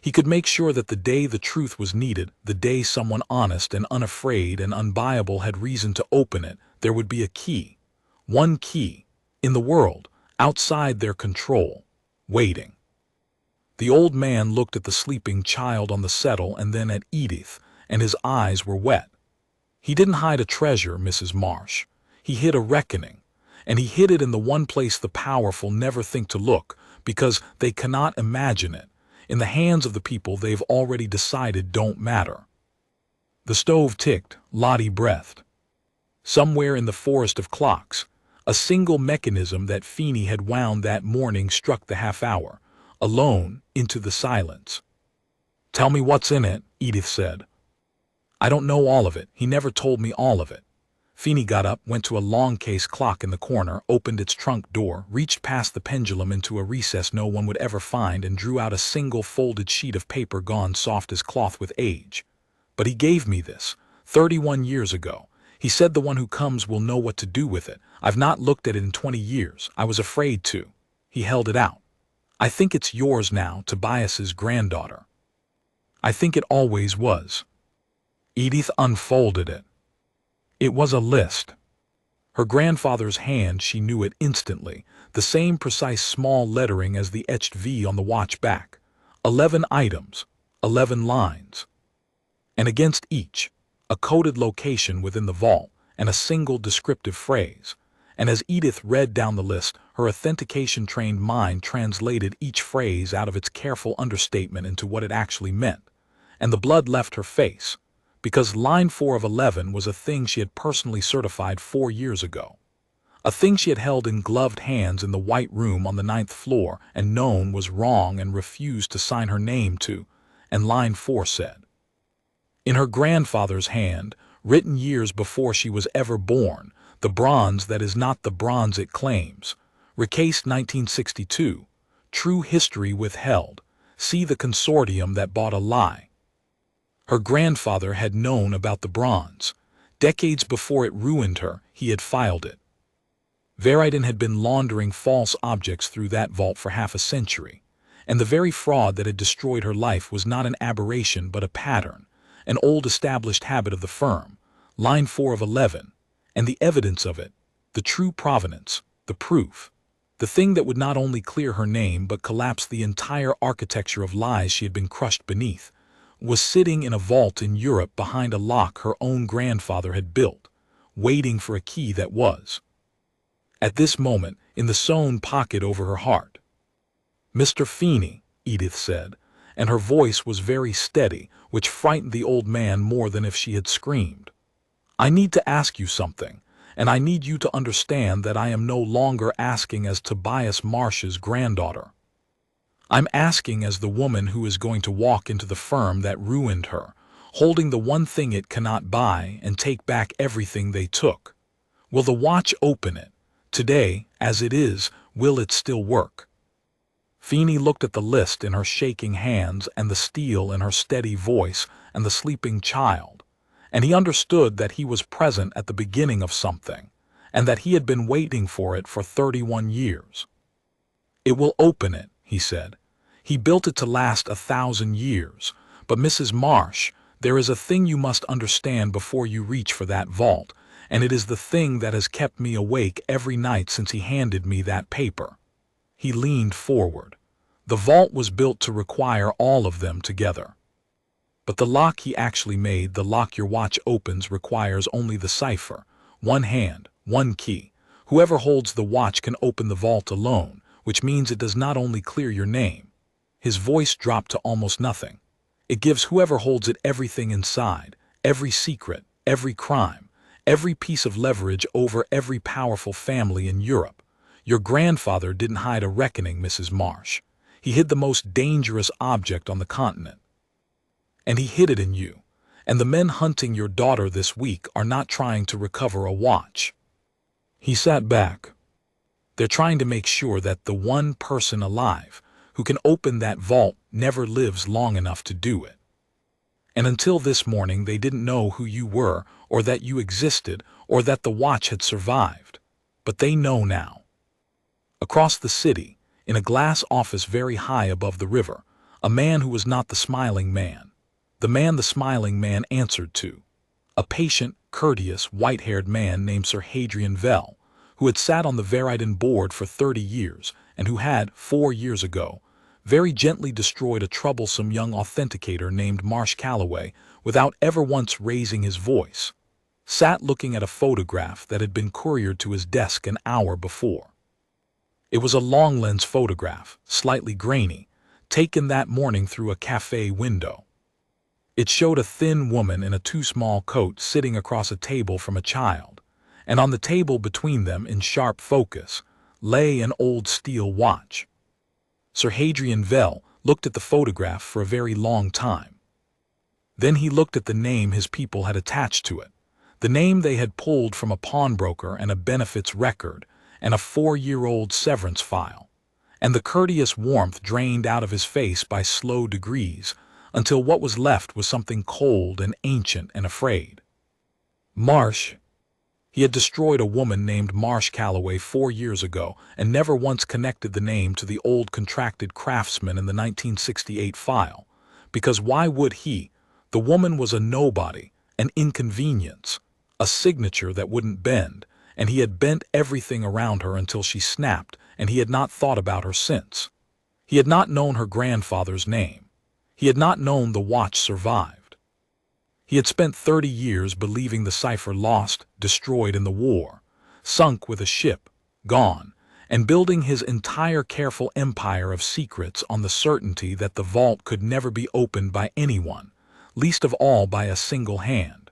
He could make sure that the day the truth was needed, the day someone honest and unafraid and unbuyable had reason to open it, there would be a key. One key, in the world, outside their control, waiting. The old man looked at the sleeping child on the settle and then at Edith, and his eyes were wet. He didn't hide a treasure, Mrs. Marsh. He hid a reckoning, and he hid it in the one place the powerful never think to look, because they cannot imagine it, in the hands of the people they've already decided don't matter. The stove ticked, Lottie breathed. Somewhere in the forest of clocks, a single mechanism that Feeney had wound that morning struck the half-hour, alone, into the silence. Tell me what's in it, Edith said. I don't know all of it. He never told me all of it. Feeney got up, went to a long case clock in the corner, opened its trunk door, reached past the pendulum into a recess no one would ever find, and drew out a single folded sheet of paper gone soft as cloth with age. But he gave me this, 31 years ago. He said the one who comes will know what to do with it. I've not looked at it in 20 years. I was afraid to. He held it out. I think it's yours now, Tobias's granddaughter. I think it always was. Edith unfolded it. It was a list. Her grandfather's hand, she knew it instantly, the same precise small lettering as the etched V on the watch back. 11 items, 11 lines. And against each, a coded location within the vault and a single descriptive phrase. And as Edith read down the list, her authentication-trained mind translated each phrase out of its careful understatement into what it actually meant. And the blood left her face, because line 4 of 11 was a thing she had personally certified 4 years ago. A thing she had held in gloved hands in the white room on the 9th floor and known was wrong and refused to sign her name to, and line 4 said. In her grandfather's hand, written years before she was ever born, the bronze that is not the bronze it claims. Recased 1962. True history withheld. See the consortium that bought a lie. Her grandfather had known about the bronze. Decades before it ruined her, he had filed it. Vagrant had been laundering false objects through that vault for half a century, and the very fraud that had destroyed her life was not an aberration but a pattern, an old established habit of the firm. Line 4 of 11. And the evidence of it, the true provenance, the proof. The thing that would not only clear her name but collapse the entire architecture of lies she had been crushed beneath, was sitting in a vault in Europe behind a lock her own grandfather had built, waiting for a key that was, at this moment, in the sewn pocket over her heart. "Mr. Feeney," Edith said, and her voice was very steady, which frightened the old man more than if she had screamed. "I need to ask you something, and I need you to understand that I am no longer asking as Tobias Marsh's granddaughter. I'm asking as the woman who is going to walk into the firm that ruined her, holding the one thing it cannot buy and take back everything they took. Will the watch open it? Today, as it is, will it still work?" Feeney looked at the list in her shaking hands and the steel in her steady voice and the sleeping child, and he understood that he was present at the beginning of something, and that he had been waiting for it for 31 years. "It will open it," he said. "He built it to last 1,000 years. But Mrs. Marsh, there is a thing you must understand before you reach for that vault, and it is the thing that has kept me awake every night since he handed me that paper." He leaned forward. "The vault was built to require all of them together. But the lock he actually made, the lock your watch opens, requires only the cipher. One hand, one key. Whoever holds the watch can open the vault alone, which means it does not only clear your name." His voice dropped to almost nothing. "It gives whoever holds it everything inside, every secret, every crime, every piece of leverage over every powerful family in Europe. Your grandfather didn't hide a reckoning, Mrs. Marsh. He hid the most dangerous object on the continent. And he hid it in you. And the men hunting your daughter this week are not trying to recover a watch." He sat back. "They're trying to make sure that the one person alive who can open that vault never lives long enough to do it. And until this morning they didn't know who you were, or that you existed, or that the watch had survived. But they know now." Across the city, in a glass office very high above the river, a man who was not the smiling man, the smiling man answered to, a patient, courteous, white-haired man named Sir Hadrian Vell, who had sat on the Veridon board for 30 years and who had, 4 years ago, very gently destroyed a troublesome young authenticator named Marsh Calloway without ever once raising his voice, sat looking at a photograph that had been couriered to his desk an hour before. It was a long-lens photograph, slightly grainy, taken that morning through a cafe window. It showed a thin woman in a too-small coat sitting across a table from a child, and on the table between them, in sharp focus, lay an old steel watch. Sir Hadrian Vell looked at the photograph for a very long time. Then he looked at the name his people had attached to it, the name they had pulled from a pawnbroker and a benefits record and a 4-year-old severance file, and the courteous warmth drained out of his face by slow degrees until what was left was something cold and ancient and afraid. Marsh. He had destroyed a woman named Marsh Calloway 4 years ago and never once connected the name to the old contracted craftsman in the 1968 file, because why would he? The woman was a nobody, an inconvenience, a signature that wouldn't bend, and he had bent everything around her until she snapped, and he had not thought about her since. He had not known her grandfather's name. He had not known the watch survived. He had spent 30 years believing the cipher lost, destroyed in the war, sunk with a ship, gone, and building his entire careful empire of secrets on the certainty that the vault could never be opened by anyone, least of all by a single hand.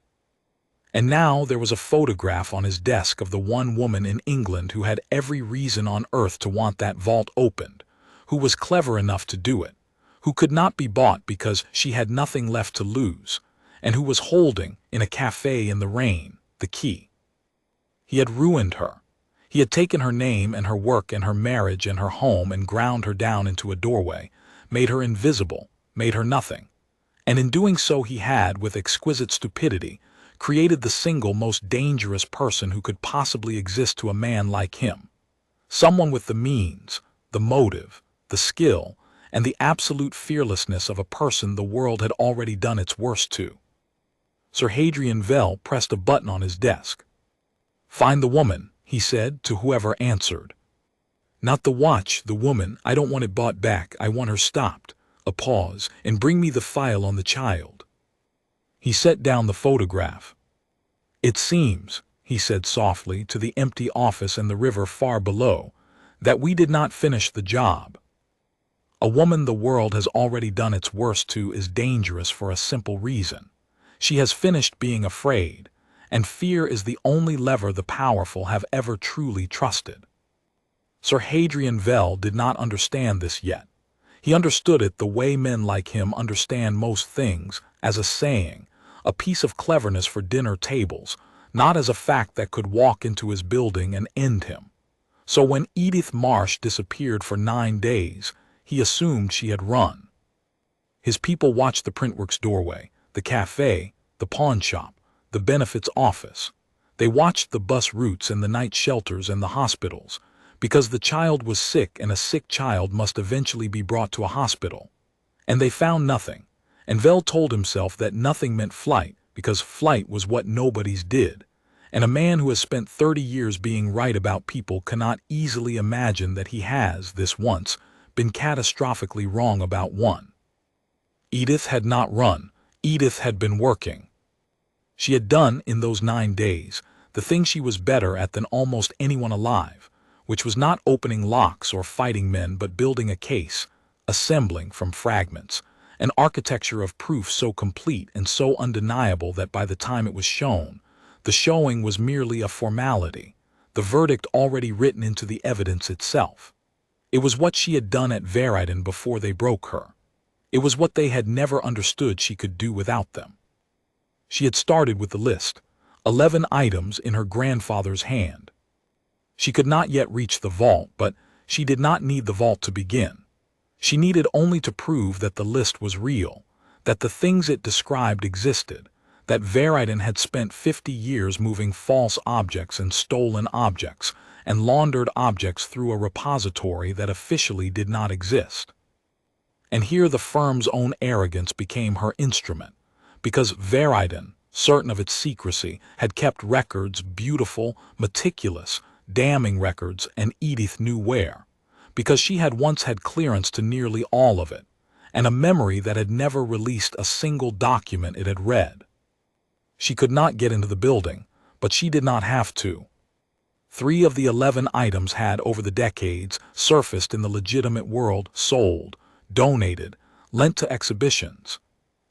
And now there was a photograph on his desk of the one woman in England who had every reason on earth to want that vault opened, who was clever enough to do it, who could not be bought because she had nothing left to lose, and who was holding, in a cafe in the rain, the key. He had ruined her. He had taken her name and her work and her marriage and her home and ground her down into a doorway, made her invisible, made her nothing. And in doing so he had, with exquisite stupidity, created the single most dangerous person who could possibly exist to a man like him. Someone with the means, the motive, the skill, and the absolute fearlessness of a person the world had already done its worst to. Sir Hadrian Vell pressed a button on his desk. "Find the woman," he said to whoever answered. Not the watch, the woman. I don't want it bought back. I want her stopped. A pause, and bring me the file on the child. He set down the photograph. It seems, he said softly to the empty office and the river far below, that we did not finish the job. A woman the world has already done its worst to is dangerous for a simple reason. She has finished being afraid, and fear is the only lever the powerful have ever truly trusted. Sir Hadrian Vell did not understand this yet. He understood it the way men like him understand most things, as a saying, a piece of cleverness for dinner tables, not as a fact that could walk into his building and end him. So when Edith Marsh disappeared for 9 days, he assumed she had run. His people watched the printworks doorway, the cafe, the pawn shop, the benefits office. They watched the bus routes and the night shelters and the hospitals, because the child was sick and a sick child must eventually be brought to a hospital. And they found nothing, and Vell told himself that nothing meant flight, because flight was what nobodies did, and a man who has spent 30 years being right about people cannot easily imagine that he has, this once, been catastrophically wrong about one. Edith had not run. Edith had been working. She had done, in those 9 days, the thing she was better at than almost anyone alive, which was not opening locks or fighting men but building a case, assembling from fragments, an architecture of proof so complete and so undeniable that by the time it was shown, the showing was merely a formality, the verdict already written into the evidence itself. It was what she had done at Vagrant before they broke her. It was what they had never understood she could do without them. She had started with the list, 11 items in her grandfather's hand. She could not yet reach the vault, but she did not need the vault to begin. She needed only to prove that the list was real, that the things it described existed, that Vagrant had spent 50 years moving false objects and stolen objects and laundered objects through a repository that officially did not exist. And here the firm's own arrogance became her instrument, because Vagrant, certain of its secrecy, had kept records, beautiful, meticulous, damning records, and Edith knew where, because she had once had clearance to nearly all of it, and a memory that had never released a single document it had read. She could not get into the building, but she did not have to. 3 of the 11 items had, over the decades, surfaced in the legitimate world, sold, donated, lent to exhibitions,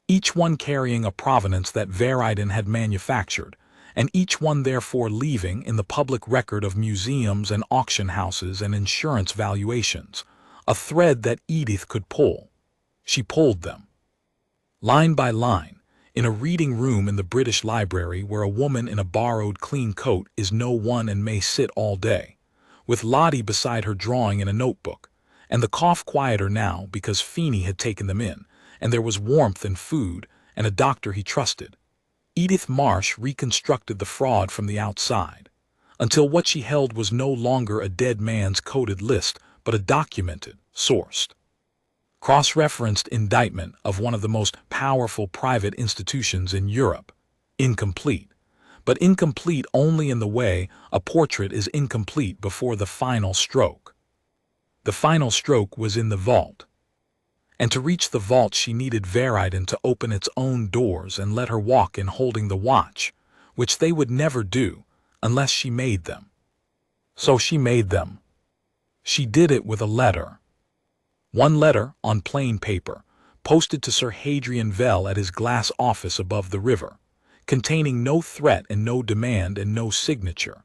each one carrying a provenance that Vagrant had manufactured, and each one therefore leaving in the public record of museums and auction houses and insurance valuations, a thread that Edith could pull. She pulled them. Line by line, in a reading room in the British Library where a woman in a borrowed clean coat is no one and may sit all day, with Lottie beside her drawing in a notebook, and the cough quieter now because Feeney had taken them in, and there was warmth and food and a doctor he trusted. Edith Marsh reconstructed the fraud from the outside, until what she held was no longer a dead man's coded list, but a documented, sourced, cross-referenced indictment of one of the most powerful private institutions in Europe. Incomplete, but incomplete only in the way a portrait is incomplete before the final stroke. The final stroke was in the vault. And to reach the vault she needed Vagrant to open its own doors and let her walk in holding the watch, which they would never do unless she made them. So she made them. She did it with a letter. One letter, on plain paper, posted to Sir Hadrian Vell at his glass office above the river, containing no threat and no demand and no signature,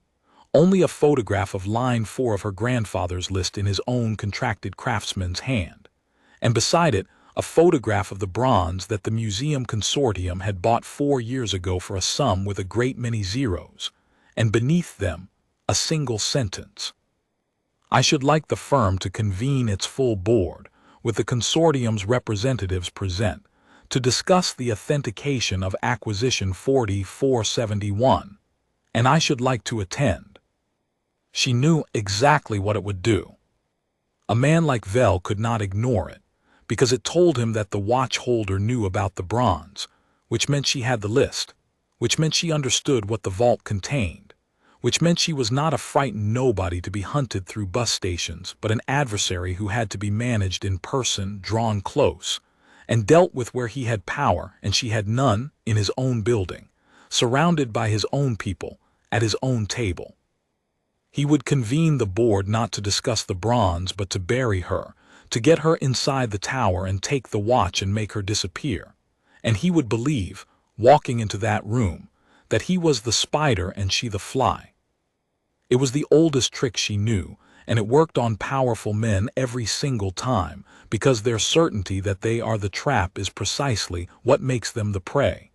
only a photograph of line 4 of her grandfather's list in his own contracted craftsman's hand, and beside it a photograph of the bronze that the museum consortium had bought 4 years ago for a sum with a great many zeros, and beneath them a single sentence. I should like the firm to convene its full board, with the consortium's representatives present, to discuss the authentication of Acquisition 4471, and I should like to attend. She knew exactly what it would do. A man like Vell could not ignore it, because it told him that the watch holder knew about the bronze, which meant she had the list, which meant she understood what the vault contained, which meant she was not a frightened nobody to be hunted through bus stations, but an adversary who had to be managed in person, drawn close, and dealt with where he had power and she had none, in his own building, surrounded by his own people, at his own table. He would convene the board not to discuss the bronze but to bury her, to get her inside the tower and take the watch and make her disappear. And he would believe, walking into that room, that he was the spider and she the fly. It was the oldest trick she knew, and it worked on powerful men every single time, because their certainty that they are the trap is precisely what makes them the prey.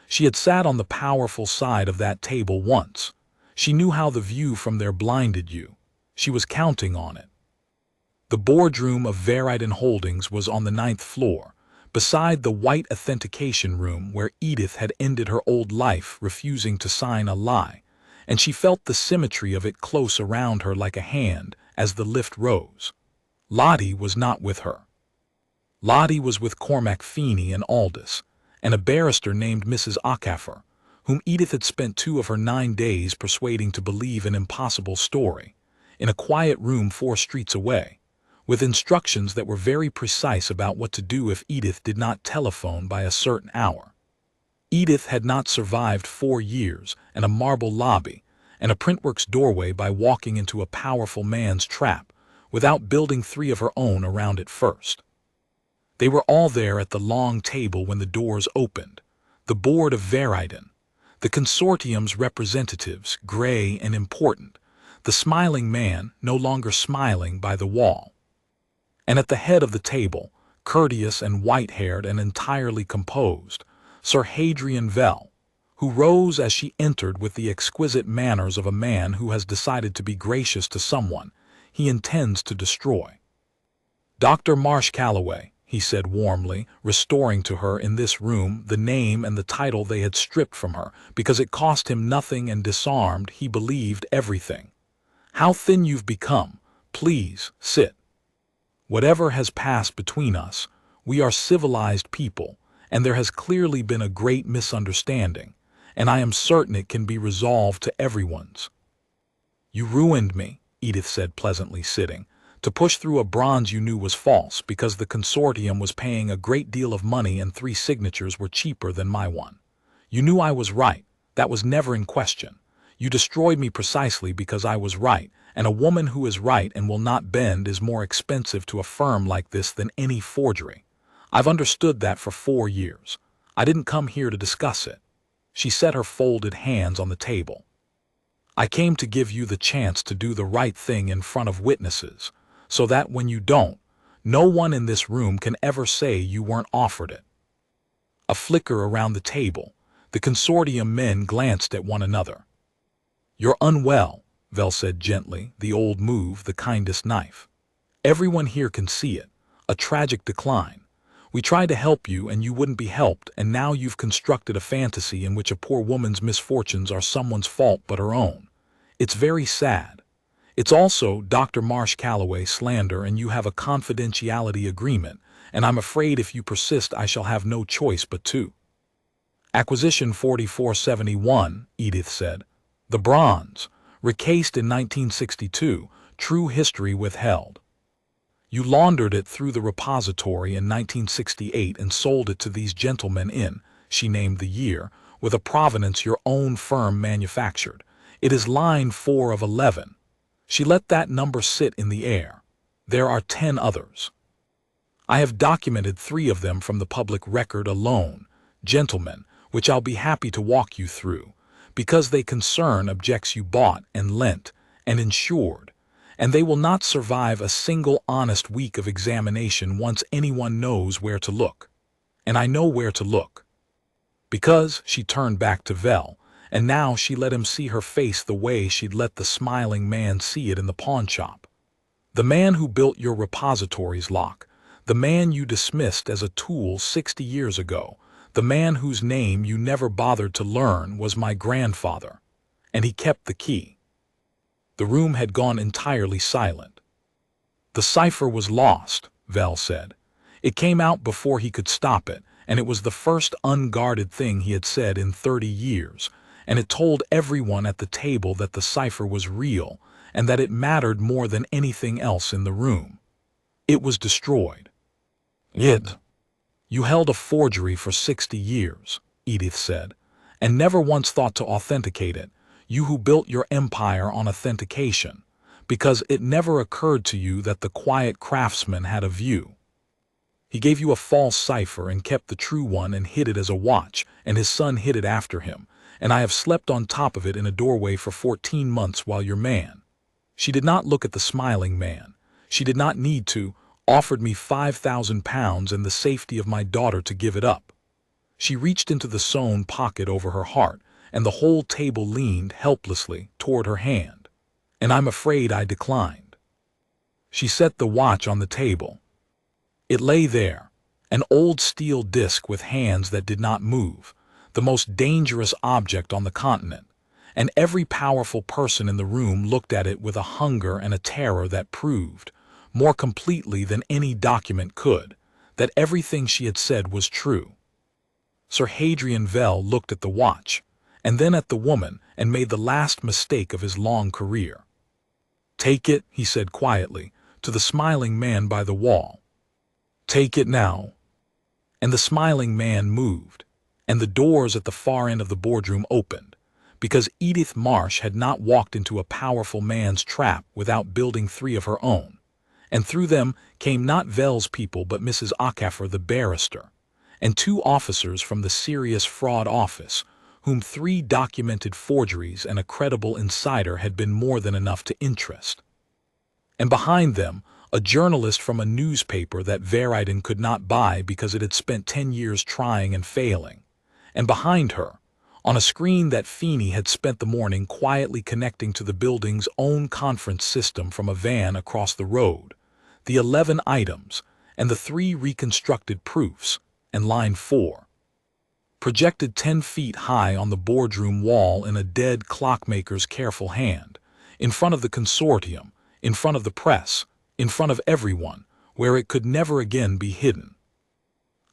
She had sat on the powerful side of that table once. She knew how the view from there blinded you. She was counting on it. The boardroom of Vagrant Holdings was on the 9th floor, beside the white authentication room where Edith had ended her old life refusing to sign a lie, and she felt the symmetry of it close around her like a hand as the lift rose. Lottie was not with her. Lottie was with Cormac Feeney and Aldous, and a barrister named Mrs. Ockafer, whom Edith had spent 2 of her 9 days persuading to believe an impossible story, in a quiet room 4 streets away, with instructions that were very precise about what to do if Edith did not telephone by a certain hour. Edith had not survived 4 years and a marble lobby and a printworks doorway by walking into a powerful man's trap without building 3 of her own around it first. They were all there at the long table when the doors opened, the board of Vagrant, the consortium's representatives, gray and important, the smiling man no longer smiling by the wall. And at the head of the table, courteous and white-haired and entirely composed, Sir Hadrian Vell, who rose as she entered with the exquisite manners of a man who has decided to be gracious to someone he intends to destroy. "Dr. Marsh Calloway," he said warmly, restoring to her in this room the name and the title they had stripped from her because it cost him nothing and disarmed, he believed, everything. "How thin you've become. Please, sit. Whatever has passed between us, we are civilized people, and there has clearly been a great misunderstanding, and I am certain it can be resolved to everyone's." "You ruined me," Edith said pleasantly, sitting, "to push through a bronze you knew was false because the consortium was paying a great deal of money and 3 signatures were cheaper than my one. You knew I was right. That was never in question. You destroyed me precisely because I was right, and a woman who is right and will not bend is more expensive to a firm like this than any forgery. I've understood that for 4 years. I didn't come here to discuss it." She set her folded hands on the table. "I came to give you the chance to do the right thing in front of witnesses, so that when you don't, no one in this room can ever say you weren't offered it." A flicker around the table, the consortium men glanced at one another. "You're unwell," Vell said gently, the old move, the kindest knife. "Everyone here can see it, a tragic decline. We tried to help you and you wouldn't be helped, and now you've constructed a fantasy in which a poor woman's misfortunes are someone's fault but her own. It's very sad. It's also Dr. Marsh Calloway slander, and you have a confidentiality agreement, and I'm afraid if you persist I shall have no choice but to." "Acquisition 4471, Edith said. "The bronze, recased in 1962, true history withheld. You laundered it through the repository in 1968 and sold it to these gentlemen in," she named the year, "with a provenance your own firm manufactured. It is line 4 of 11. She let that number sit in the air. There are 10 others. I have documented 3 of them from the public record alone, gentlemen, which I'll be happy to walk you through, because they concern objects you bought and lent and insured, and they will not survive a single honest week of examination once anyone knows where to look. And I know where to look." Because she turned back to Vell, and now she let him see her face the way she'd let the smiling man see it in the pawn shop. "The man who built your repositories, Locke, the man you dismissed as a tool 60 years ago, the man whose name you never bothered to learn, was my grandfather, and he kept the key." The room had gone entirely silent. "The cipher was lost," Vell said. "It came out before he could stop it, and it was the first unguarded thing he had said in 30 years, and it told everyone at the table that the cipher was real and that it mattered more than anything else in the room. It was destroyed. You held a forgery for 60 years, Edith said, and never once thought to authenticate it, you who built your empire on authentication, because it never occurred to you that the quiet craftsman had a view. He gave you a false cipher and kept the true one and hid it as a watch, and his son hid it after him, and I have slept on top of it in a doorway for 14 months while your man. She did not look at the smiling man. She did not need to, offered me £5,000 and the safety of my daughter to give it up. She reached into the sewn pocket over her heart, and the whole table leaned helplessly toward her hand. And I'm afraid I declined. She set the watch on the table. It lay there, an old steel disc with hands that did not move, the most dangerous object on the continent, and every powerful person in the room looked at it with a hunger and a terror that proved, more completely than any document could, that everything she had said was true. Sir Hadrian Vell looked at the watch, and then at the woman, and made the last mistake of his long career. "Take it," he said quietly, to the smiling man by the wall. "Take it now." And the smiling man moved, and the doors at the far end of the boardroom opened, because Edith Marsh had not walked into a powerful man's trap without building 3 of her own, and through them came not Vell's people but Mrs. Ackeffer the barrister, and 2 officers from the Serious Fraud Office, whom 3 documented forgeries and a credible insider had been more than enough to interest. And behind them, a journalist from a newspaper that Veryden could not buy because it had spent 10 years trying and failing. And behind her, on a screen that Feeney had spent the morning quietly connecting to the building's own conference system from a van across the road, the 11 items and the 3 reconstructed proofs, and line 4. Projected 10 feet high on the boardroom wall in a dead clockmaker's careful hand, in front of the consortium, in front of the press, in front of everyone, where it could never again be hidden.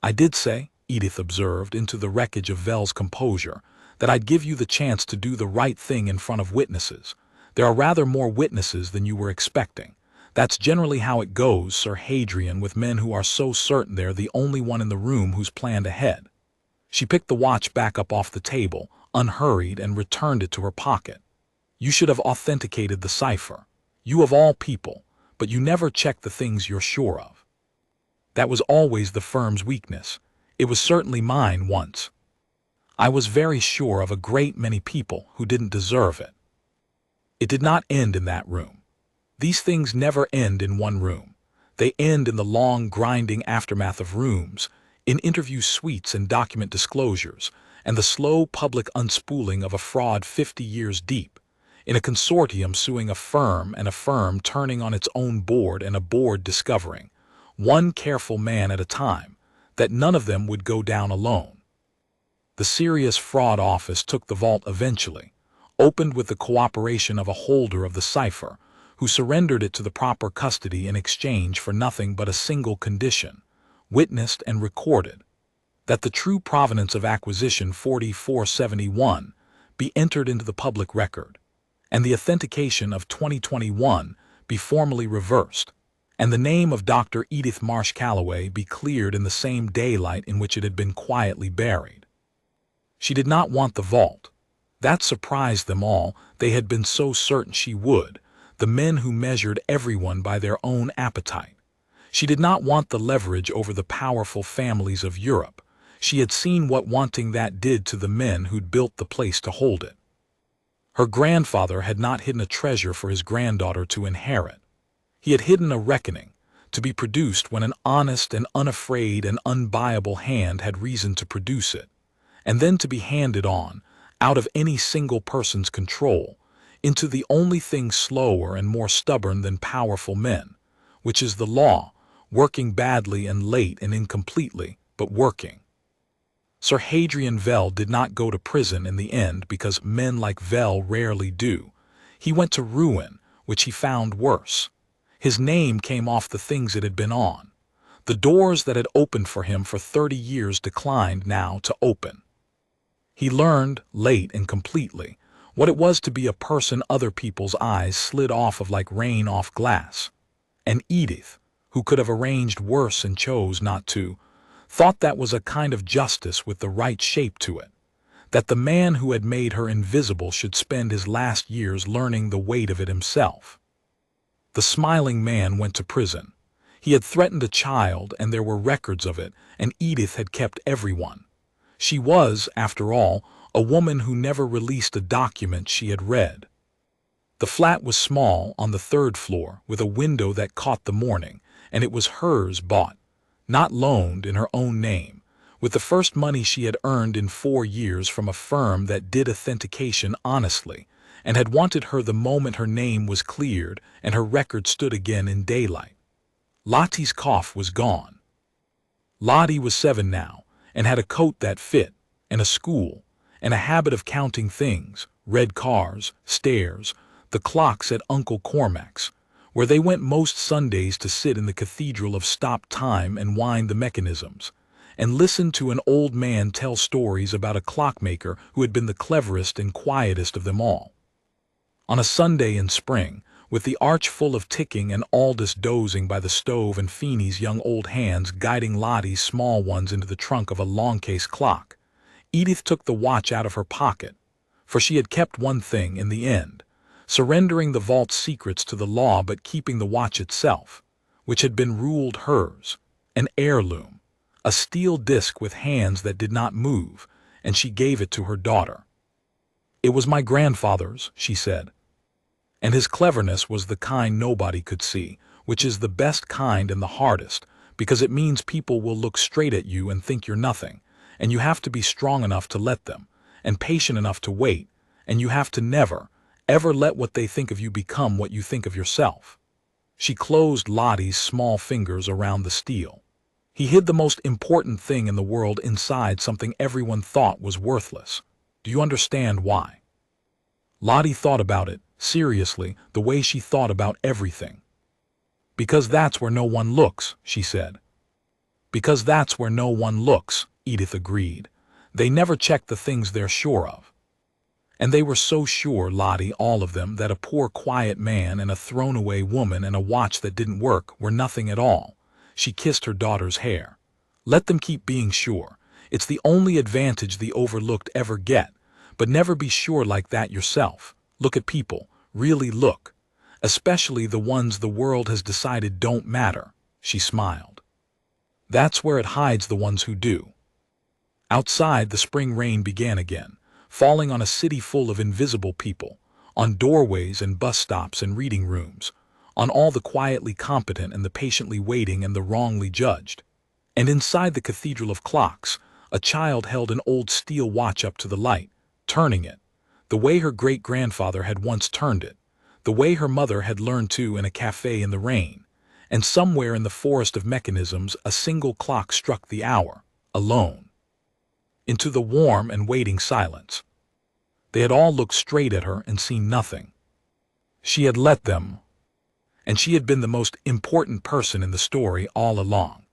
"I did say," Edith observed into the wreckage of Vell's composure, "that I'd give you the chance to do the right thing in front of witnesses. There are rather more witnesses than you were expecting. That's generally how it goes, Sir Hadrian, with men who are so certain they're the only one in the room who's planned ahead." She picked the watch back up off the table, unhurried, and returned it to her pocket. "You should have authenticated the cipher. You of all people, but you never check the things you're sure of. That was always the firm's weakness. It was certainly mine once. I was very sure of a great many people who didn't deserve it. It did not end in that room. These things never end in one room. They end in the long, grinding aftermath of rooms, in interview suites and document disclosures, and the slow public unspooling of a fraud 50 years deep, in a consortium suing a firm and a firm turning on its own board and a board discovering, one careful man at a time, that none of them would go down alone. The Serious Fraud Office took the vault eventually, opened with the cooperation of a holder of the cipher, who surrendered it to the proper custody in exchange for nothing but a single condition, witnessed and recorded, that the true provenance of acquisition 4471 be entered into the public record, and the authentication of 2021 be formally reversed, and the name of Dr. Edith Marsh Calloway be cleared in the same daylight in which it had been quietly buried. She did not want the vault. That surprised them all. They had been so certain she would, the men who measured everyone by their own appetite. She did not want the leverage over the powerful families of Europe. She had seen what wanting that did to the men who'd built the place to hold it. Her grandfather had not hidden a treasure for his granddaughter to inherit. He had hidden a reckoning, to be produced when an honest and unafraid and unbuyable hand had reason to produce it, and then to be handed on, out of any single person's control, into the only thing slower and more stubborn than powerful men, which is the law, working badly and late and incompletely, but working. Sir Hadrian Vell did not go to prison in the end because men like Vell rarely do. He went to ruin, which he found worse. His name came off the things it had been on. The doors that had opened for him for 30 years declined now to open. He learned, late and completely, what it was to be a person other people's eyes slid off of like rain off glass. And Edith, who could have arranged worse and chose not to, thought that was a kind of justice with the right shape to it, that the man who had made her invisible should spend his last years learning the weight of it himself. The smiling man went to prison. He had threatened a child, and there were records of it, and Edith had kept everyone. She was, after all, a woman who never released a document she had read. The flat was small, on the third floor, with a window that caught the morning, and it was hers bought, not loaned, in her own name, with the first money she had earned in 4 years from a firm that did authentication honestly, and had wanted her the moment her name was cleared and her record stood again in daylight. Lottie's cough was gone. Lottie was 7 now, and had a coat that fit, and a school, and a habit of counting things, red cars, stairs, the clocks at Uncle Cormac's, where they went most Sundays to sit in the cathedral of stop time and wind the mechanisms, and listen to an old man tell stories about a clockmaker who had been the cleverest and quietest of them all. On a Sunday in spring, with the arch full of ticking and Aldous dozing by the stove and Feeney's young old hands guiding Lottie's small ones into the trunk of a long-case clock, Edith took the watch out of her pocket, for she had kept one thing in the end, surrendering the vault's secrets to the law but keeping the watch itself, which had been ruled hers, an heirloom, a steel disc with hands that did not move, and she gave it to her daughter. "It was my grandfather's," she said. And his cleverness was the kind nobody could see, which is the best kind and the hardest, because it means people will look straight at you and think you're nothing, and you have to be strong enough to let them, and patient enough to wait, and you have to never, ever let what they think of you become what you think of yourself. She closed Lottie's small fingers around the steel. He hid the most important thing in the world inside something everyone thought was worthless. Do you understand why? Lottie thought about it, seriously, the way she thought about everything. "Because that's where no one looks," she said. "Because that's where no one looks," Edith agreed. "They never check the things they're sure of." And they were so sure, Lottie, all of them, that a poor quiet man and a thrown-away woman and a watch that didn't work were nothing at all. She kissed her daughter's hair. "Let them keep being sure. It's the only advantage the overlooked ever get, but never be sure like that yourself. Look at people, really look, especially the ones the world has decided don't matter," she smiled. "That's where it hides the ones who do." Outside, the spring rain began again, falling on a city full of invisible people, on doorways and bus stops and reading rooms, on all the quietly competent and the patiently waiting and the wrongly judged. And inside the cathedral of clocks, a child held an old steel watch up to the light, turning it, the way her great-grandfather had once turned it, the way her mother had learned to in a cafe in the rain, and somewhere in the forest of mechanisms a single clock struck the hour, alone. Into the warm and waiting silence. They had all looked straight at her and seen nothing. She had let them, and she had been the most important person in the story all along.